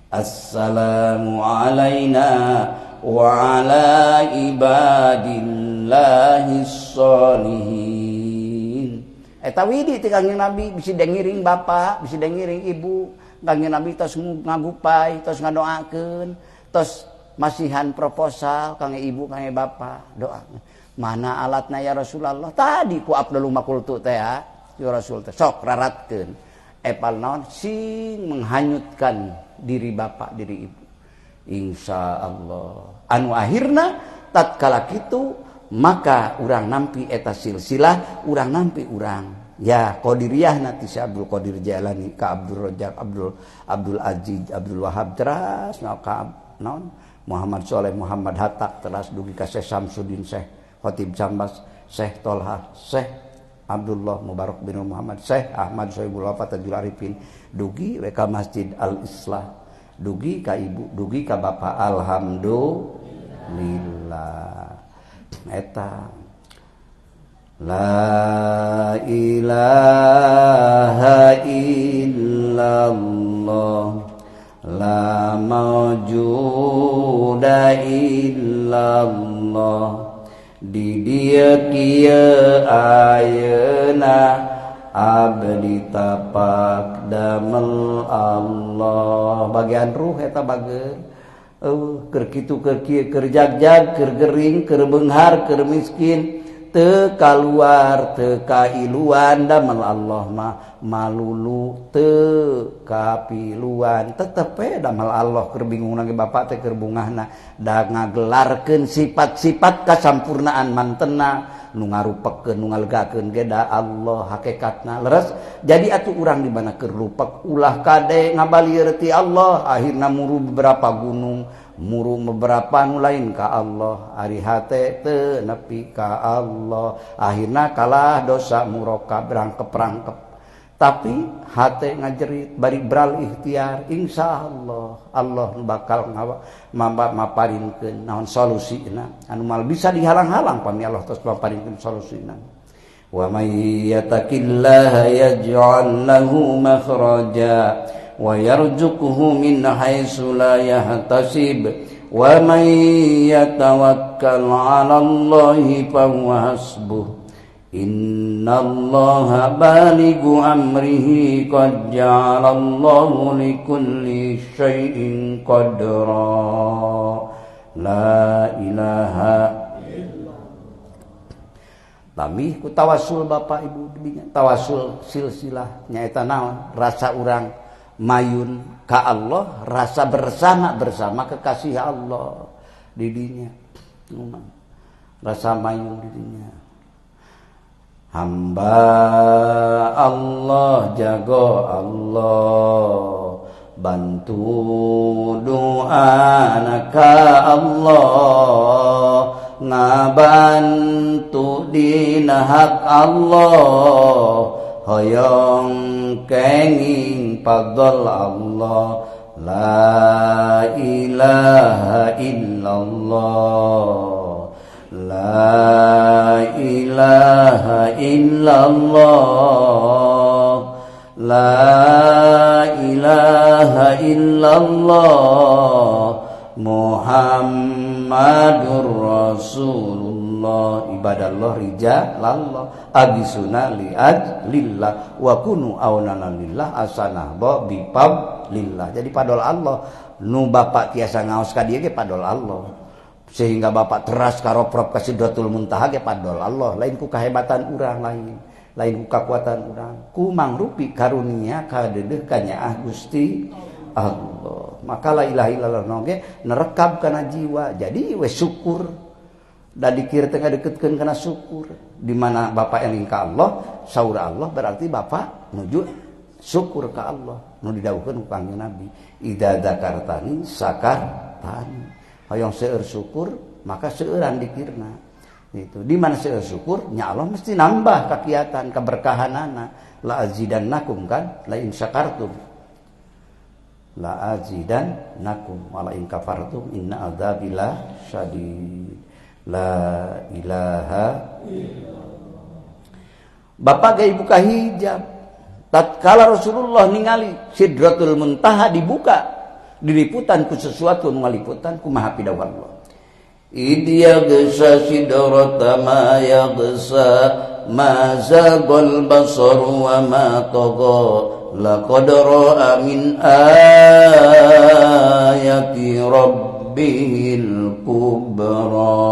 B: Assalamu alaina wa ala ibadillahis sholihin. Eta widi ti Kanjeng Nabi bisi dengiring bapak, bisi dengiring ibu. Kanjeng Nabi tos ngagupay, tos ngadoakeun, tos masihan proposal kangge ibu, kangge bapak, doa. Mana alatna ya Rasulullah? Tadi ku Abdul Makultu teh ya Rasul teh. Sok raratkeun. Epal naon sing menghanyutkan diri bapak, diri ibu. Insya Allah. Anu akhirna tatkala kitu maka urang nampi eta silsilah, urang nampi urang. Ya Qadiriyah nanti si Abdul Qadir Jailani ka Abdul Rajak, Abdul Aziz, Abdul Wahab teras ka naon Muhammad Soleh, Muhammad Hatta teras dugi ka Syekh Samsudin, Syekh Khatib Jambas, Syekh Tolha, Syekh Abdullah Mubarak bin Muhammad, Syekh Ahmad Sohibul Wafat Tajul Arifin, dugi ka Masjid Al-Islah, dugi ka ibu, dugi ka bapak. Alhamdulillah. Eta la ilaha illallah la mawjud illallah di dieu kieu ayeuna abdi tapak damel Allah bagian ruh eta bageun keur kitu keur kieu keur jagjag keur gering keur beunghar keur miskin teu kaluar teu kailuan damel Allah mah malulu teu kapiluan tetep damel Allah keur bingung lagi bapak teh keur bungahna da ngagelarkeun sifat-sifat kasampurnaan mantena nu ngarupekeun nu ngalegakeun ge da Allah hakikatna leres jadi atuh urang di mana keur lupek ulah kade ngabalieur ti Allah akhirna muru beberapa gunung muru beberapa nu lain ka Allah ari hate teu nepi ka Allah akhirna kalah dosa murokab rangkep-rangkep tapi hate ngajerit bari beral ikhtiar insyaallah Allah bakal maparinkeun naon solusina anu mal bisa dihalang-halang pami Allah tos maparinkeun solusina wa may yattaqillaha yaj'al lahu makhraja wa yarzuqhu min haitsu la yahtasib wa may yatawakkal 'ala Allahi fa huwa hasbuh innallaha balighu amrihi qad ja'alallahu likulli syai'in qadra la ilaha tamih ku tawasul bapak ibu dinya tawasul silsilah nyaeta naon rasa urang mayun ka Allah rasa bersama kekasih Allah di dinya rasa mayun di dinya hamba Allah jago Allah bantu doa ka Allah ngabantu dina hak Allah hoyong kenging fadl Allah la ilaha illallah la ilaha illallah la ilaha illallah Muhammadur Rasulullah ibadallah rijalallah agisuna li'ajlillah wa kunu aunana lillah asanah ba bipab lillah jadi padol Allah nu bapak tiasa ngaos ka dieu ge padol Allah sehingga bapak teras karoprop ka Sidratul Muntaha ge padol Allah lain ku kahebatan urang lain ku kakuatan urang ku mangrupi karunia kadeudeuh ka nyaah Gusti Allah maka la ilaha illallah ge nerekab kana jiwa jadi we syukur da dikir teh ngadeukeutkeun kana syukur di mana bapak eling ka Allah saur Allah berarti bapak nuju syukur ka Allah nu didhawuhkeun ku Kangjeng Nabi idza dzakartani sakartani hayang seueur syukur maka seueuran dikirna itu di mana seueur syukur nya Allah mesti nambah kakiatan keberkahanana la azidannakum kan la in syakartum la azidannakum wa la in kafartum inna adzabi la syadid la ilaha bapak gaya buka hijab tatkala Rasulullah ningali Sidratul Muntaha dibuka diliputan ku sesuatu ngaliputan ku maha pidawuh Allah idya gesa sidrata ma yaghsa ma zagal basar wa ma tagha laqad ra'a min ayati rabbihil kubra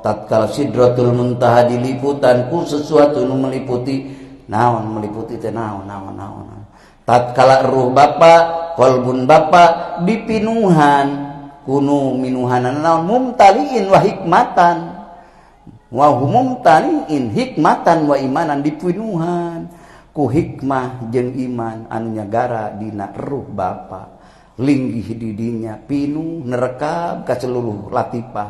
B: tatkala Sidratul Muntaha diliputan ku sesuatu nu meliputi naon meliputi teh naon tatkala ruh bapak qalbun bapak dipinuhan kunu minuhanan naon mumtaliin wa hikmatan wa mumtaliin hikmatan wa imanan dipinuhan ku hikmah jeung iman anu nyagara dina ruh bapak linggih di dinya pinuh nerekab ka seluruh latifah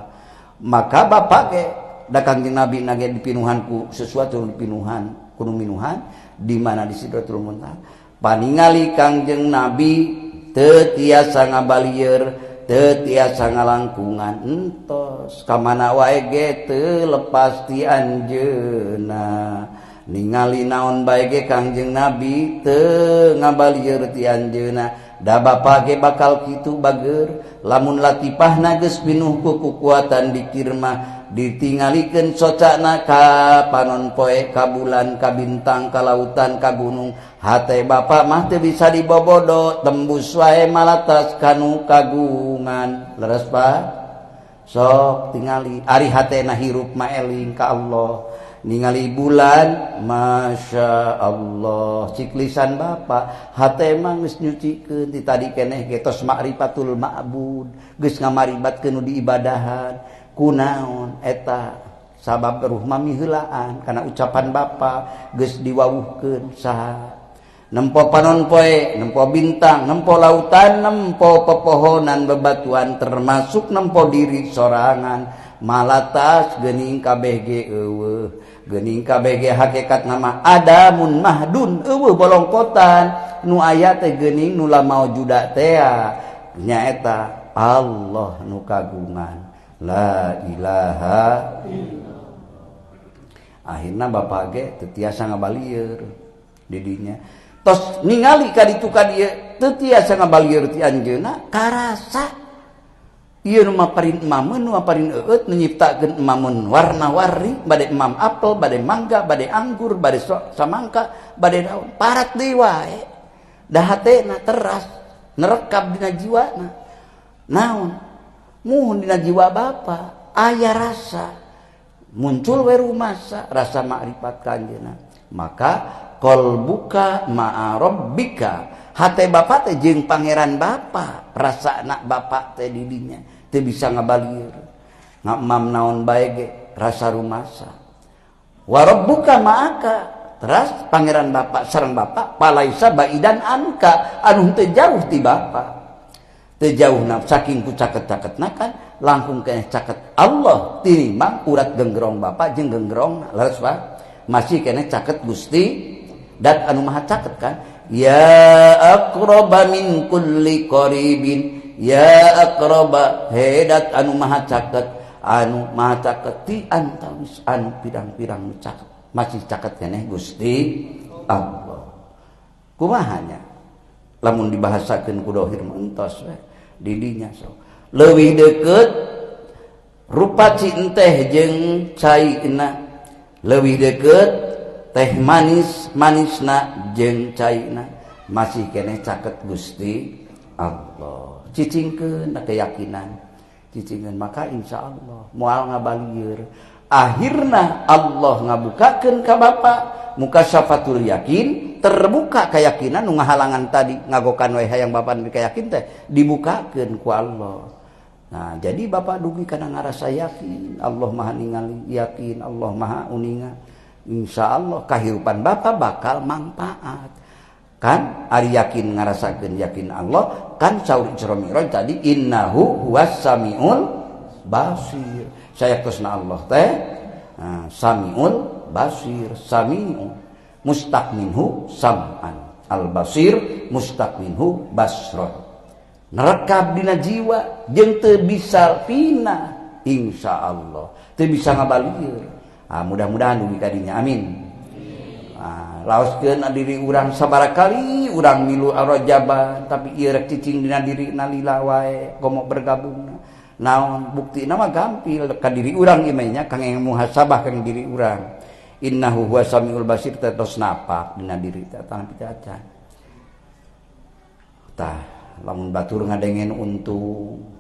B: maka bapak ge da Kangjeng Nabi nage dipinuhan ku sesuatu dipinuhan kudu minuhan di mana di Sidratul Muntaha paningali Kangjeng Nabi teu tiasa ngabalieur teu tiasa ngalangkungan entos ka mana wae ge teu lepas ti anjeunna ningali naon bae ge Kangjeng Nabi teu ngabalieur ti anjeunna Da bapa ge bakal kitu bager lamun latipahna geus pinuh ku kukuatan dikir mah ditingalikeun socana ka panon poe ka bulan ka bintang ka lautan ka gunung hate bapa mah teu bisa dibobodo tembus wae malatas kanu kagungan leres Pak sok tingali ari hatena hirup mah eling ka Allah ningali bulan masya Allah ciklisan bapa hate mah geus nyucikeun ti tadi keneh ge tos ma'rifatul ma'bud geus ngamaribatkeun nu diibadahan kunaon eta sabab ruh mami heulaan kana ucapan bapa geus diwawuhkeun saha nempo panon poe nempo bintang nempo lautan nempo pepohonan bebatuan termasuk nempo diri sorangan malatas geuning kabeh ge eueuh geuning kabeh ge hakikat nama adamun mahdun eueuh bolongkotan nu aya teh geuning nu la maujuda teh nyaeta Allah nu kagungan la ilaha akhirna bapak ge teu tiasa ngabalieur di dinya tos ningali ka ditu ka dieu teu tiasa ngabalieur ti anjeunna karasa ieu nu maparin emameun nu maparin eueut nu nyiptakeun emameun warna-warni bade emam apel bade mangga bade anggur bade samangka bade daun parat deui wae da hatena teras nerekab dina jiwana naon muhun dina jiwa bapa aya rasa muncul we rumasa rasa makrifat ka anjeunna maka qalbuka ma'a rabbika hate bapa teh jeung pangeran bapa rasana bapa teh di dinya teu bisa ngabalieur ngamam naon bae ge rasa rumasa wa rabbuka ma'aka teras pangeran bapa sareng bapa palaisa baidan anka anu teu jauh ti bapa teu jauhna saking ku caket-caketna kan langkung keneh caket Allah tinimbang urat genggerong bapa jeung genggerongna leres Pak masih keneh caket Gusti dat anu maha caket kan ya aqraba min kulli qaribin ya aqraba hedat anu maha caket ti antawis anu pirang-pirang caket masih caket keneh Gusti Allah kumahanya lamun dibahasakeun ku dohir entos we di dinya so leuwih deukeut rupa cinteh jeung caina leuwih deukeut teh manisna jeung caina masih keneh caket Gusti Allah cicingkeun keyakinan cicingkeun maka insyaallah moal ngabalieur akhirna Allah ngabukakeun ka bapa muka syafatul yakin terbuka keyakinan nu ngahalangan tadi ngagokan wae hayang bapa keyakin teh dibukakeun ku Allah nah jadi bapa dugi kana ngarasa yakin Allah maha ningali yakin Allah maha uninga insyaallah kahirupan bapa bakal manfaat kan ari yakin ngarasakeun yakin Allah kan saur Isra Mi'raj tadi innahu huwas samiul basir sayaktosna Allah teh samiul basir sami'u mustaq minhu sam'an al basir mustaq minhu basron nerekab dina jiwa jeung teu bisa pina insyaallah teu bisa ngabalieur mudah-mudahan dugi ka dinya amin laoskeun diri urang sabaraha kali urang milu arajaban tapi ieu rek cicing dina dirina lila wae komo bergabung naon buktina mah gampil ka diri urang ieu nya kangge muhasabah kang diri urang innahu huwas samiul basir tetos napak dina diri teh tangan picacan tah lamun batur ngadengen untung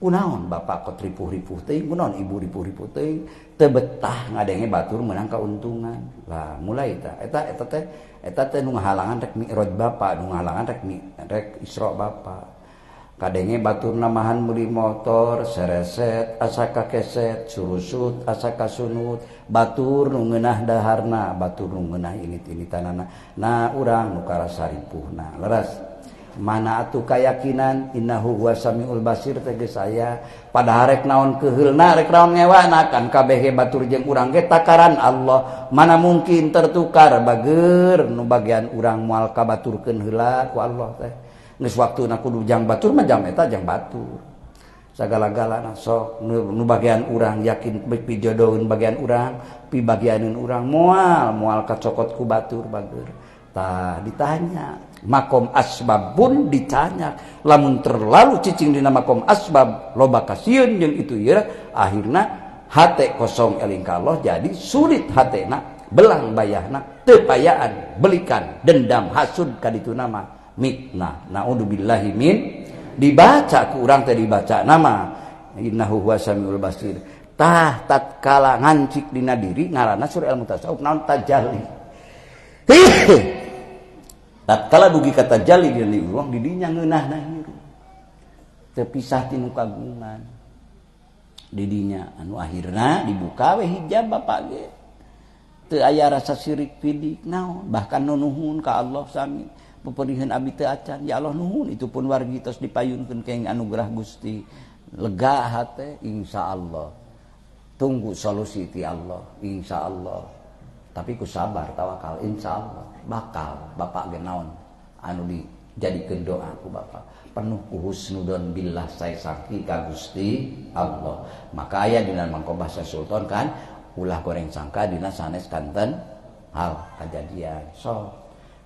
B: kunaon bapak kok ripuh-ripuh teuing kunaon ibu ripuh-ripuh teuing teu betah ngadenge batur meunang kauntungan lah mulai eta teh nu ngahalangan rek mi'raj bapa nu ngahalangan rek Isra bapa kadenge batur namahan meuli motor sereset asa kakeset surusut asa kasunut batur nu ngeunah daharna batur nu ngeunah init-initanana nah urang nu karasa ripuhna leres mana atuh keyakinan innahu huwas samiul basir teh geus aya padahal rek naon keheulna rek naon ngewana kan kabeh ge batur jeung urang ge takaran Allah mana mungkin tertukar bageur nu bagian urang moal kabaturkeun heula ku Allah teh geus waktuna kudu jang batur mah jam eta jang batur sagala-galana sok nu bagian urang yakin pijodoheun bagian urang pi bagianeun urang moal kacokot ku batur bageur Tah ditanya, makom asbab pun ditanya, lamun terlalu cicing dina makom asbab loba kasieun jeung itu ieu akhirna hate kosong eling ka Allah jadi sulit hatena belang bayahna teu payaan belikan dendam hasud ka ditu nama mitnah naudzubillahi min dibaca ku urang teh dibaca nama innahu huwas samiul basir tah tatkala ngancik dina diri ngaranna surah al-mutasawwif naon tajalli tatkala dugi kata jali dina ruang di dinya ngeunahna hirup teu pisah ti nu kagungan di dinya anu akhirna dibuka we hijab bapak ge teu aya rasa syirik fidik naon bahkan nuhun ka Allah sami peperiheun abdi teu acan ya Allah nuhun itu pun wargi tos dipayunkeun keng anugerah Gusti lega hate insyaallah tunggu solusi ti Allah insyaallah tapi ku sabar tawakal insyaallah bakal bapak ge naon anu dijadikeun doa ku bapak penuh ku husnudon billah saya sakti ka Gusti Allah maka aya dina mangko bahasa sultan kan ulah goreng sangka dina sanes kanten hal kejadian so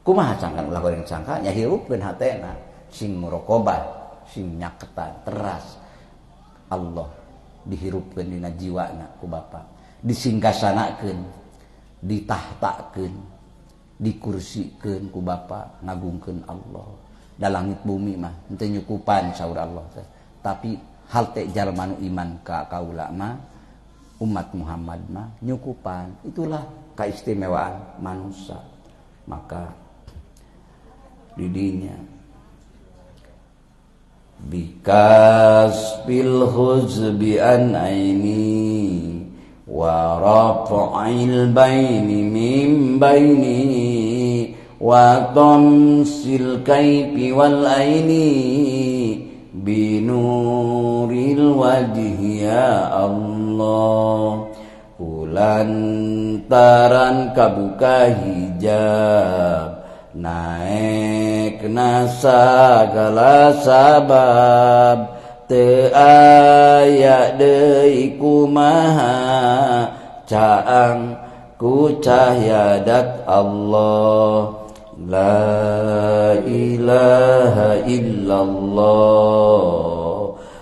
B: kumaha sangkan ulah goreng sangka nya hirupkeun hatena sing muraqabah sing nyaketan teras Allah dihirupkeun dina jiwana ku bapak disinggasanakeun ditahtakeun dikursikeun ku bapak ngagungkeun Allah da langit bumi mah henteu nyukupan saur Allah tapi hal teh jalma nu iman ka kaula mah umat Muhammad mah nyukupan itulah keistimewaan manusia maka didinya bikas bil huzbi an aini wa rafa'il baini min baini wa tamsil kaifi wal aini binuril wajhi ya Allah kulantaran kabuka hijab naik nasagala sabab teu aya deui kumaha caang ku cahyadat Allah la ilaha illallah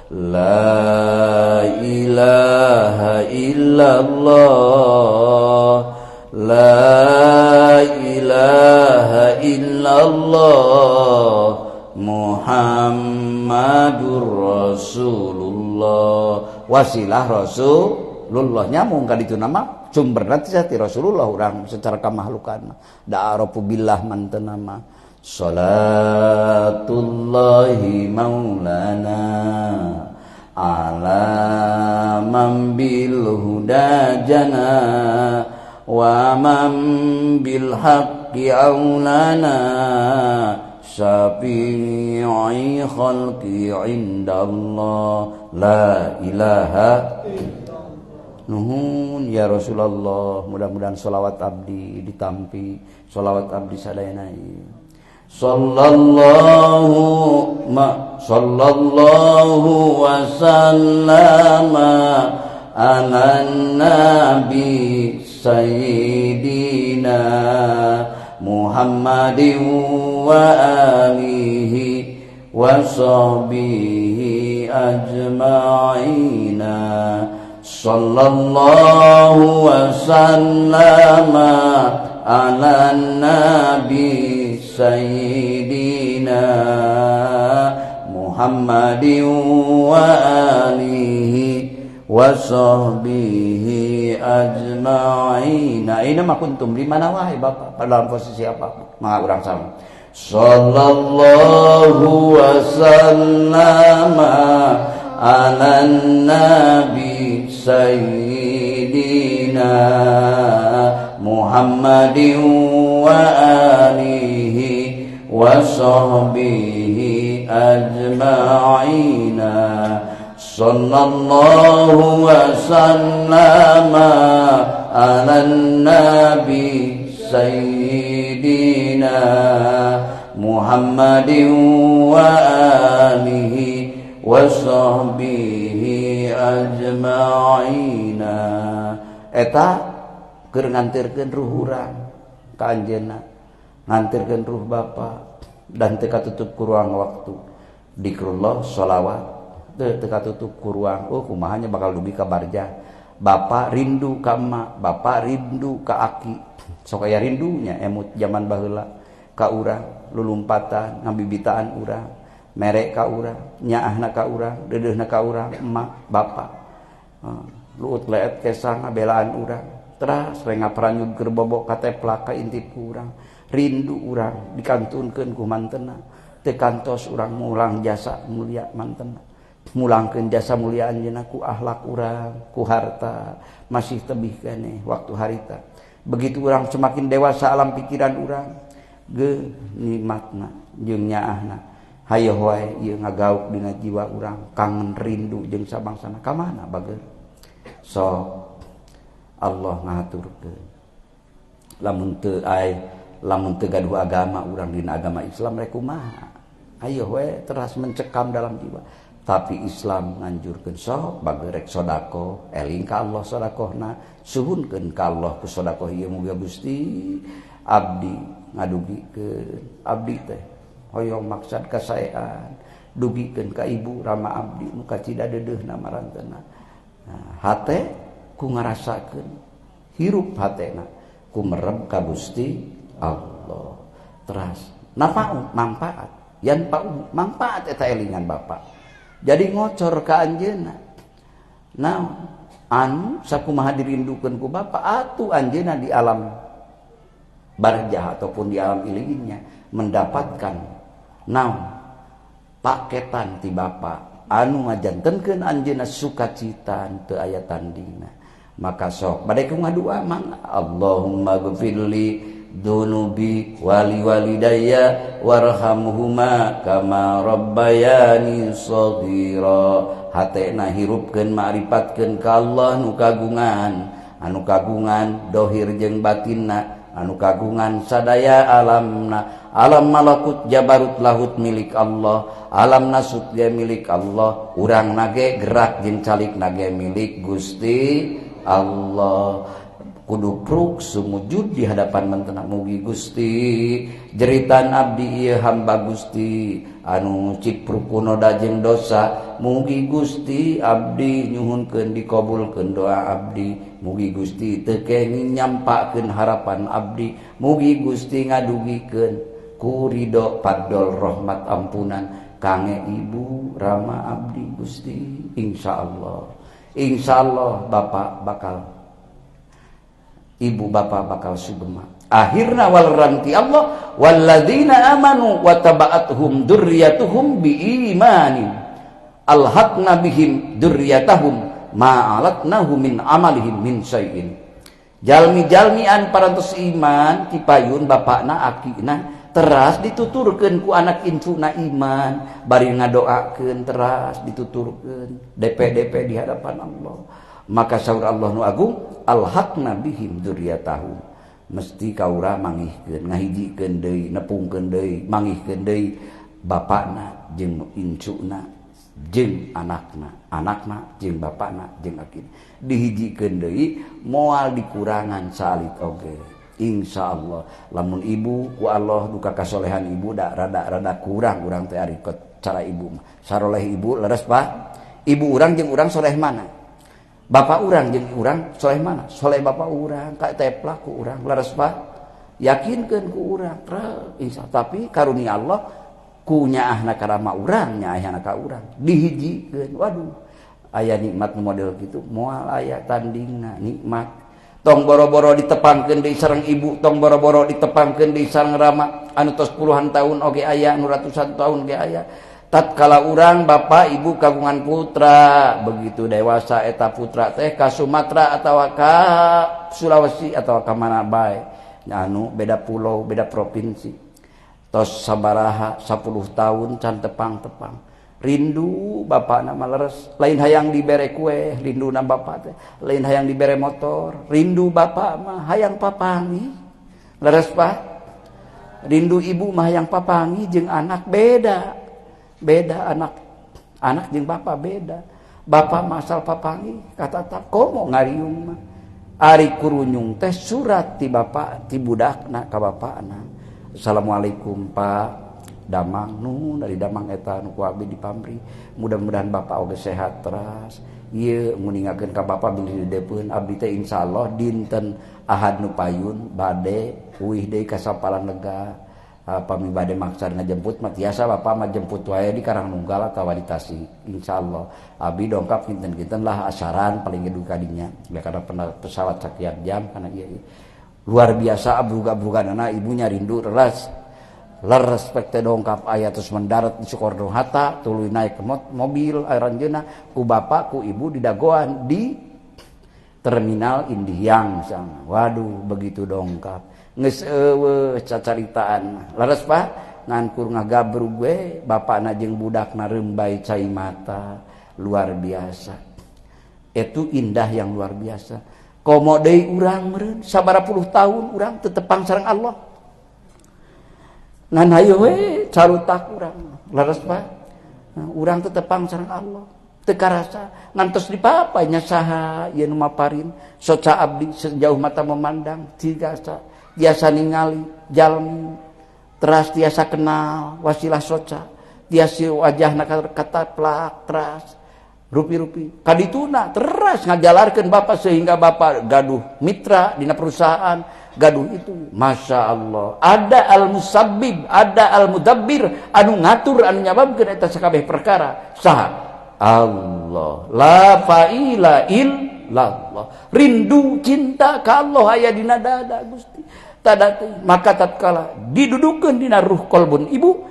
B: la ilaha illallah la ilaha illallah Muhammadur Rasulullah wasilah Rasulullah nyamung ka ditu nama sumberna ti Rasulullah urang secara kamahlukan da'arafu billah manten nama salatullahi maulana ala man bil huda jana wa man bil haqqi aulana syafi'i khalqi indallah la ilaha nuhun ya Rasulullah mudah-mudahan sholawat abdi ditampi sholawat abdi sadayana sallallahu wa sallama ala nabi sayyidina Muhammadin wa alihi wa sahbihi ajma'ina sallallahu wa sallama ala nabi sayyidina Muhammadin wa alihi wa sahbihi ajma'in. Aina ma kuntum di mana wahai Bapak? Pada dalam posisi apa? Maka urang sama. Sallallahu wa sallama ala nabi sayyidina Muhammadin wa alihi wa sahbihi ajma'ina sallallahu wa sallama ala nabi sayyidina Muhammadin wa alihi wa sahbihi ajma'ina. Eta keur ngantirkeun ruh urang ka anjeunna ngantirkeun ruh bapa dan teu katutup ku ruang waktu zikrullah sholawat teu katutup ku ruang kumaha nya bakal dugi ka barjah bapa rindu ka emak bapa rindu ka aki sok aya rindunya emut zaman baheula ka urang lulumpatan ngabibitaan urang mere ka urang nyaahna ka urang deudeuhna ka urang emak bapa luut leet kesang ngabelaan urang teras we ngapranyug keur bobok ka teplak ka intip ku urang rindu urang dikantunkeun ku mantenna teu kantos urang mulang jasa mulia mantenna mulangkeun jasa mulia anjeunna ku akhlak urang ku harta masih tebih keneh waktu harita begitu urang semakin dewasa alam pikiran urang ge nikmatna jeung nyaahna hayo wae ieu ngagauk dina jiwa urang kangen rindu jeung sabangsana ka mana bageur sok Allah ngaturkeun lamun teu gaduh agama urang dina agama Islam rek kumaha ayo we teras mencekam dalam jiwa tapi Islam nganjurkeun sok bageur rek sedekah eling ka Allah sedekahna suhunkeun ka Allah ku sedekah ieu muga Gusti abdi ngadugikeun abdi teh hoyong maksad kasaean dugikeun ka ibu rama abdi nu kacida deudeuhna marantena hate ku ngarasakeun hirup hatena ku merem ka Gusti Allah teras napa manfaat yan manfaat eta elingan bapa jadi ngocor ka anjeunna nah anu sakumaha dirindukeun ku bapa atuh anjeunna di alam barjah ataupun di alam iliginnya mendapatkan paketan ti bapa anu ngajantenkeun anjeunna sukacita teu aya tandingna maka sok bade ku ngadua mang Allahumma ghfirli dunubi wali walidayya warhamhuma kama rabbayani shaghira hatena hirupkeun ma'rifatkeun ka Allah nu kagungan dohir jeung batinna anu kagungan sadaya alamna alam malakut jabarut lahut milik Allah alam nasut ge milik Allah urang nage gerak jeung calik nage milik Gusti Allah kudu pruk sumujud di hadapan mentena mugi Gusti jeritan abdi ieu hamba Gusti anu ciprukuno da jeung dosa mugi Gusti abdi nyuhunkeun dikabulkeun doa abdi mugi Gusti teu kenging nyampakeun harapan abdi mugi Gusti ngadugikeun ku ridho padol rahmat ampunan kange ibu rama abdi Gusti insyaallah bapak bakal ibu bapak bakal sugema akhirna walranti Allah walladzina amanu wa taba'atuhum dzurriyyatuhum biimanin alhaqna bihim dzurriyyatahum ma alatnahu min amalihim min syai'in jalmi-jalmi an parantos iman kipayun bapakna akina teras dituturkeun ku anak incuna iman bari ngadoakeun teras dituturkeun DP di hadapan Allah maka saur Allah nu agung alhaqna bihim dzurriyyatahum mesti kaura mangihkeun ngahijikeun deui nepungkeun deui mangihkeun deui bapakna jeung incuna jeung anakna jeung bapakna jeung akina dihijikeun deui moal dikurangan salit oge insyaallah lamun ibu ku Allah duka kasolehan ibu da rada kurang urang teh ari cara ibu saroleh ibu leres Pak ibu urang jeung urang soleh mana bapak urang jeung urang soleh mana soleh bapak urang ka teplak ku urang leres Pak yakinkeun ku urang insyaallah tapi karunia Allah ku nyaahna ka rama urang nyaahna ka urang dihijikeun waduh aya nikmat model kitu moal aya tandingna nikmat tong boro-boro ditepangkeun deui sareng ibu tong boro-boro ditepangkeun deui sareng rama anu tos puluhan tahun oge aya anu ratusan tahun ge aya tatkala urang bapa ibu kagungan putra begitu dewasa eta putra teh ka Sumatera atawa ka Sulawesi atawa ka mana bae anu beda pulau beda provinsi tos sabaraha 10 tahun can tepang-tepang rindu bapakna maleres lain hayang dibere kue rinduna bapak teh lain hayang dibere motor rindu bapak mah hayang papangi leres Pak rindu ibu mah hayang papangi jeung anak beda anak jeung bapak beda bapak masal papangi kata tak komo ngariung mah ari kurunyung teh surat ti bapak ti budakna ka bapakna Assalamualaikum Pak Damang dari Damang eta nu ku abdi di pamri. Mudah-mudahan Bapak oge sehat teras. Ieu nguningakeun ka Bapak bilih didepeun abdi teh insyaallah dinten Ahad nu payun bade uih deui ka Sampalan Lega. Pami bade maksar ngajemput mah tiasa Bapak mah jemput wae di Karangnunggal atawa di Tasik. Insyaallah abdi dongkap kinten-kinten lah asaran paling gede kadinya. Ya karena pesawat sakian jam kana ieu. Luar biasa abruga-abruganana ibunya rindu leres pek teh dongkap aya terus mendarat di Soekarno Hatta tuluy naik ke mobil aranjeuna ku bapak ku ibu di dagoan di terminal Indihang sana. Waduh begitu dongkap geus eueuh cacaritaan leres Pak ngan kur ngagabrug we bapakna jeung budakna rembay cai mata luar biasa. Itu indah yang luar biasa. Komo deui urang meureun sabaraha puluh tahun urang teu tepang sareng Allah. Ngan hayu we carutak urang. Leres Pak. Nah, urang teu tepang sareng Allah. Teu karasa ngantos dipapay nya saha ieu nu maparin soca abdi sejauh mata memandang tiasa ningali jalmi teras tiasa kenal wasilah soca tiasa wajahna kataplak teras rupi-rupi kadituna teras ngajalarkeun Bapak sehingga Bapak gaduh mitra dina perusahaan gaduh itu Masya Allah ada al-musabbib ada al-mudabbir anu ngatur anu nyababkeun eta sakabeh perkara saha Allah la fa'ila illallah rindu cinta ka Allah aya dina dada Gusti tadati maka tatkala didudukeun dina ruh kolbun ibu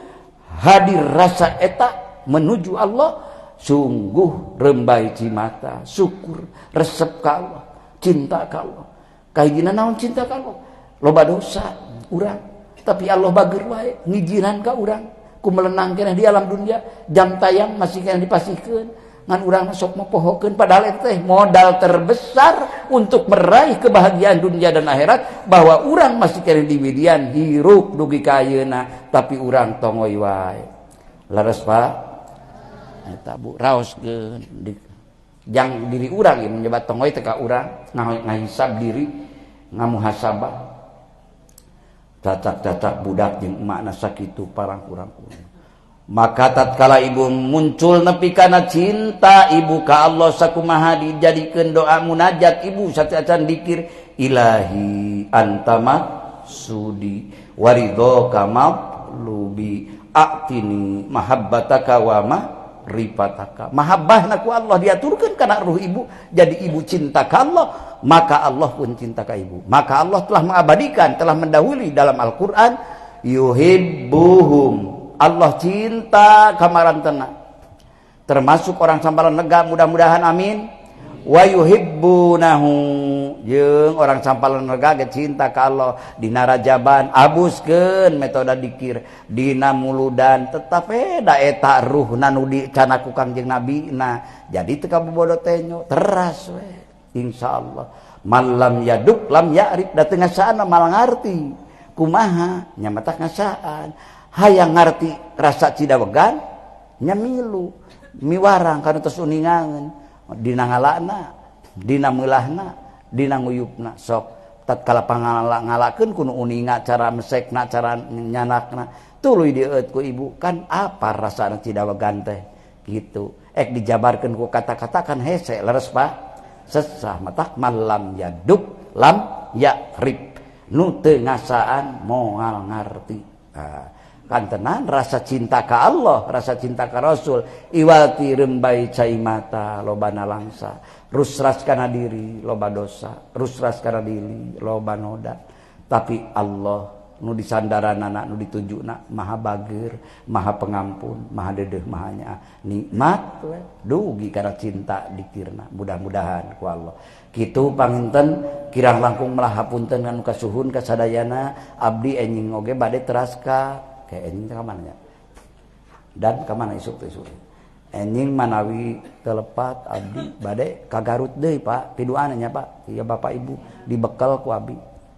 B: hadir rasa eta menuju Allah sungguh rembay cimata syukur resep ka Allah cinta ka Allah kahijina naon cinta ka Allah loba dosa urang tapi Allah bageur wae ngijinan ka urang ku melenang keneh di alam dunia jam tayang masih keneh dipasihkeun ngan urang sok mopohokeun padahal eta teh modal terbesar untuk meraih kebahagiaan dunia dan akhirat bahwa urang masih keneh diwidian hirup dugi ka ayeuna tapi urang tongoy wae leres Pak eta Bu raoskeun jang diri urang ieu menyebat tongoy teh ka urang ngahisab diri ngamuhasabah cacak-cacak budak jeung emakna sakitu parang urang. Maka tatkala ibu muncul nepi kana cinta ibu ka Allah sakumaha dijadikeun doa munajat ibu sacacan dikir ilahi antama sudi waridhoka mablubi a'tini mahabbataka wa ma'rifataka mahabbahna ku Allah diaturkeun kana ruh ibu jadi ibu cinta ka Allah maka Allah pun cinta ka ibu maka Allah telah mengabadikan telah mendahului dalam Al-Qur'an yuhibbuhum Allah cinta kamarantena termasuk orang Sampalan Lega mudah-mudahan amin wa yuhibbunahu jeung orang Sampalan Lega ge cinta ka Allah dina rajaban abuskeun metode dikir dina muludan tetap da eta ruhna nu dicana ku Kangjeng Nabi nah jadi teu kabobodo teh nyo teras we insyaallah man lam yaduk lam ya'rif da teu ngasaan mal ngarti kumaha nya mata ngasaan hayang ngarti rasa cidawegan nya milu miwarang kana tos uningangeun dina ngalana dina meulahna dina nguyupna sok tatkala pangalakeun kudu uninga cara mesekna cara nyanakna tuluy dieut ku ibu kan apa rasana cidawegan teh gitu dijabarkeun ku kata-kata kan hese leres Pak sesah mata malam yaduk lam yakrib nu teu ngasaan moal ngarti kan tenan rasa cinta ka Allah rasa cinta ka Rasul iwati rembay cai mata lobana langsa rusras kana diri loba dosa rusras kana diri loba noda tapi Allah nu disandaranana nu ditujuna maha bageur maha pengampun maha deudeuh maha nyaah nikmat we dugi kana cinta dikirna mudah-mudahan ku Allah kitu panginten kirang langkung melah hapunten nganu kasuhun kasadayana abdi enjing oge bade teras ka enjing ka mana nya dan ka mana isuk teh isuk enjing manawi telepat abdi bade ka Garut deui Pak piduana nya Pak ieu Bapak Ibu dibekal ku abdi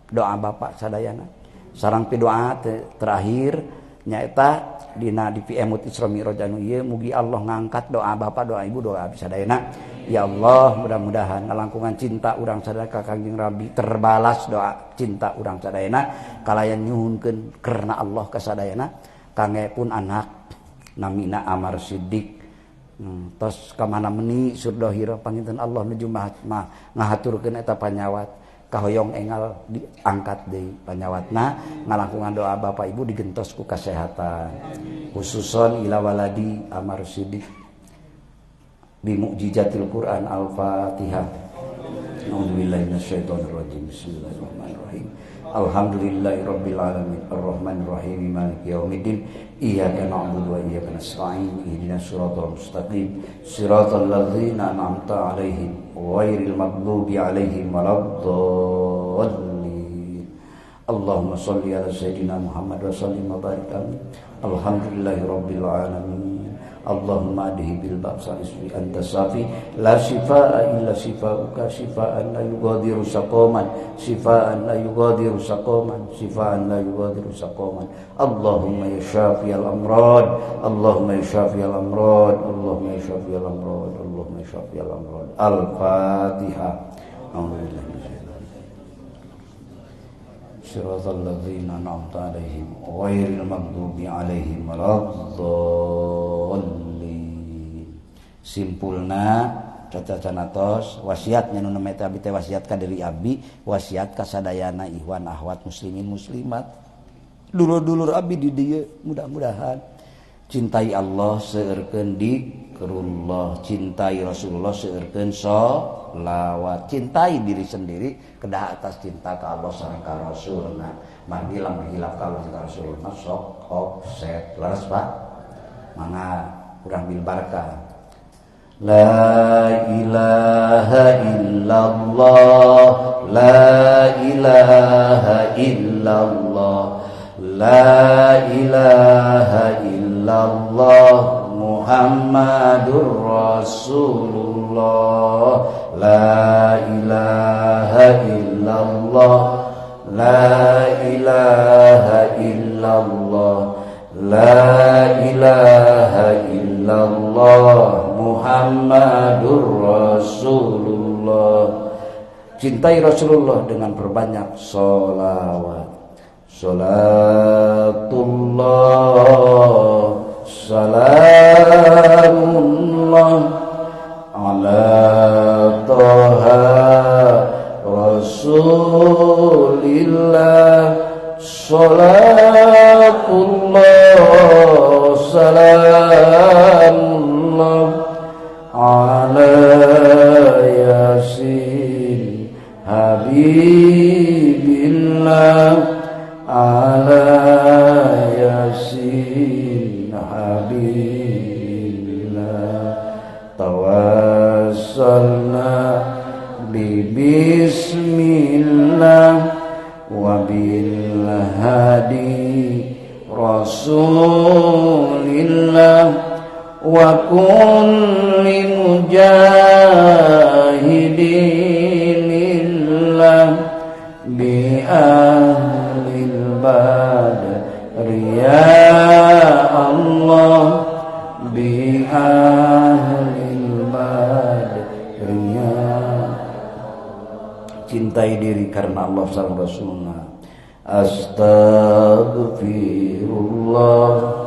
B: doa Bapak sadayana sareng pidoa terakhir nyaeta dina di PMUT Isra Mi'raj anu ieu mugi Allah ngangkat doa Bapak, doa Ibu, doa abdi sadayana. Ya Allah, mudah-mudahan ngalangkungan cinta urang sadaya ka Kangjeng Rabi terbalas doa cinta urang sadayana kalayan nyuhunkeun karena Allah ka sadayana. Kangge pun anak namina Amar Siddiq tos ka mana meuni surdohira panginten Allah nuju ngahaturkeun eta panyawat kahoyong engal diangkat deui panyawatna ngalangkungan doa Bapak Ibu digentos ku kasehatan khususon ila waladi Amar Siddiq bi mu'jizatil Quran Al-Fatihah. A'udzubillahi minasyaitonir rajim. Bismillahirrahmanirrahim. Alhamdulillahirabbil alamin arrahmanir rahim maliki yaumiddin iyyaka na'budu wa iyyaka nasta'in ihdinas siratal mustaqim siratal ladzina an'amta 'alaihim ghairil maghdubi 'alaihim waladdallin. Allahumma shalli ala sayidina Muhammad wa sallim wa barik alaihi. Alhamdulillahirabbil alamin. Allahumma adhi bil ba'sa ismi anta safi la shifaa illa shifauka shifaan la yughadiru saqaman shifaan la yughadiru saqaman shifaan la yughadiru saqaman. Allahumma ya syafiyal amrad Allahumma ya syafiyal amrad Allahumma ya syafiyal amrad Allahumma ya syafiyal amrad. Al-Fatihah. Alhamdulillah. Siratal ladzina an'amta 'alaihim ghairil maghdubi 'alaihim waladdallin. Simpulna cacanatos wasiat nya nu meta abdi teh wasiat ka diri abdi, wasiat ka sadayana ikhwan akhwat muslimin muslimat. Dulur-dulur abdi di dieu mudah-mudahan cintai Allah seueurkeun zikrullah, cintai Rasulullah seueurkeun sholawat, cintai diri sendiri kedah atas cinta ka Allah sareng ka Rasulna. Manggi lamun hilap ka Allah sareng Rasulna sok offset leres Pak. Mangga urang bil barakah. La ilaha illallah, la ilaha illallah, la ilaha illallah Muhammadur Rasulullah, la ilaha illallah, la ilaha illallah, la ilaha illallah Muhammadur Rasulullah. Cintai Rasulullah dengan perbanyak sholawat. Salatullah salamullah ala toha rasulillah. Salatullah salamullah ala yasin habibillah, ala yasin habibillah. Tawassalna bi bismillah wa bil hadi rasulillah wa kulli mujahidinillah bi ahlil badri ya Allah, bi ahlil badri ya. Cintai diri karena Allah sang Rasulullah. Astaghfirullah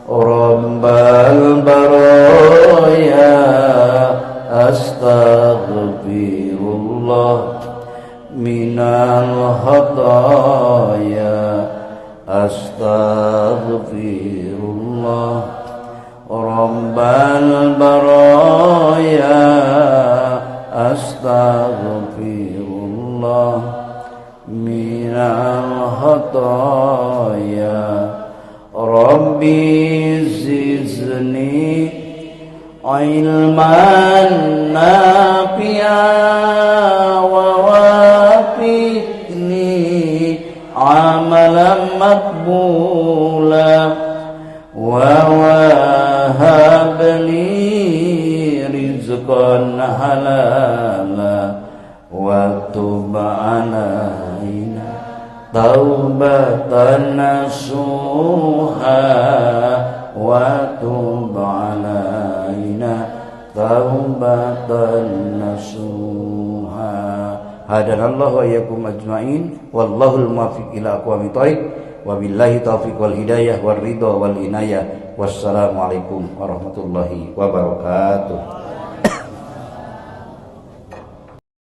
B: Rabbal baraya, astaghfirullah minal khataya, astaghfirullah Rabbal baraya, astaghfirullah minal khataya. Rabbi zidni ilman nafi'a wa wafiqni amalan maqbula wa wahabli rizqan halala wa tub alaina taubatan nasuha وتب علينا توبة نصوحا hadanallahu wa iyyakum ajmain wallahul muwaffiq ila aqwamit thoriq wabillahi taufiq wal hidayah war ridha wal inayah wassalamu alaikum warahmatullahi wabarakatuh.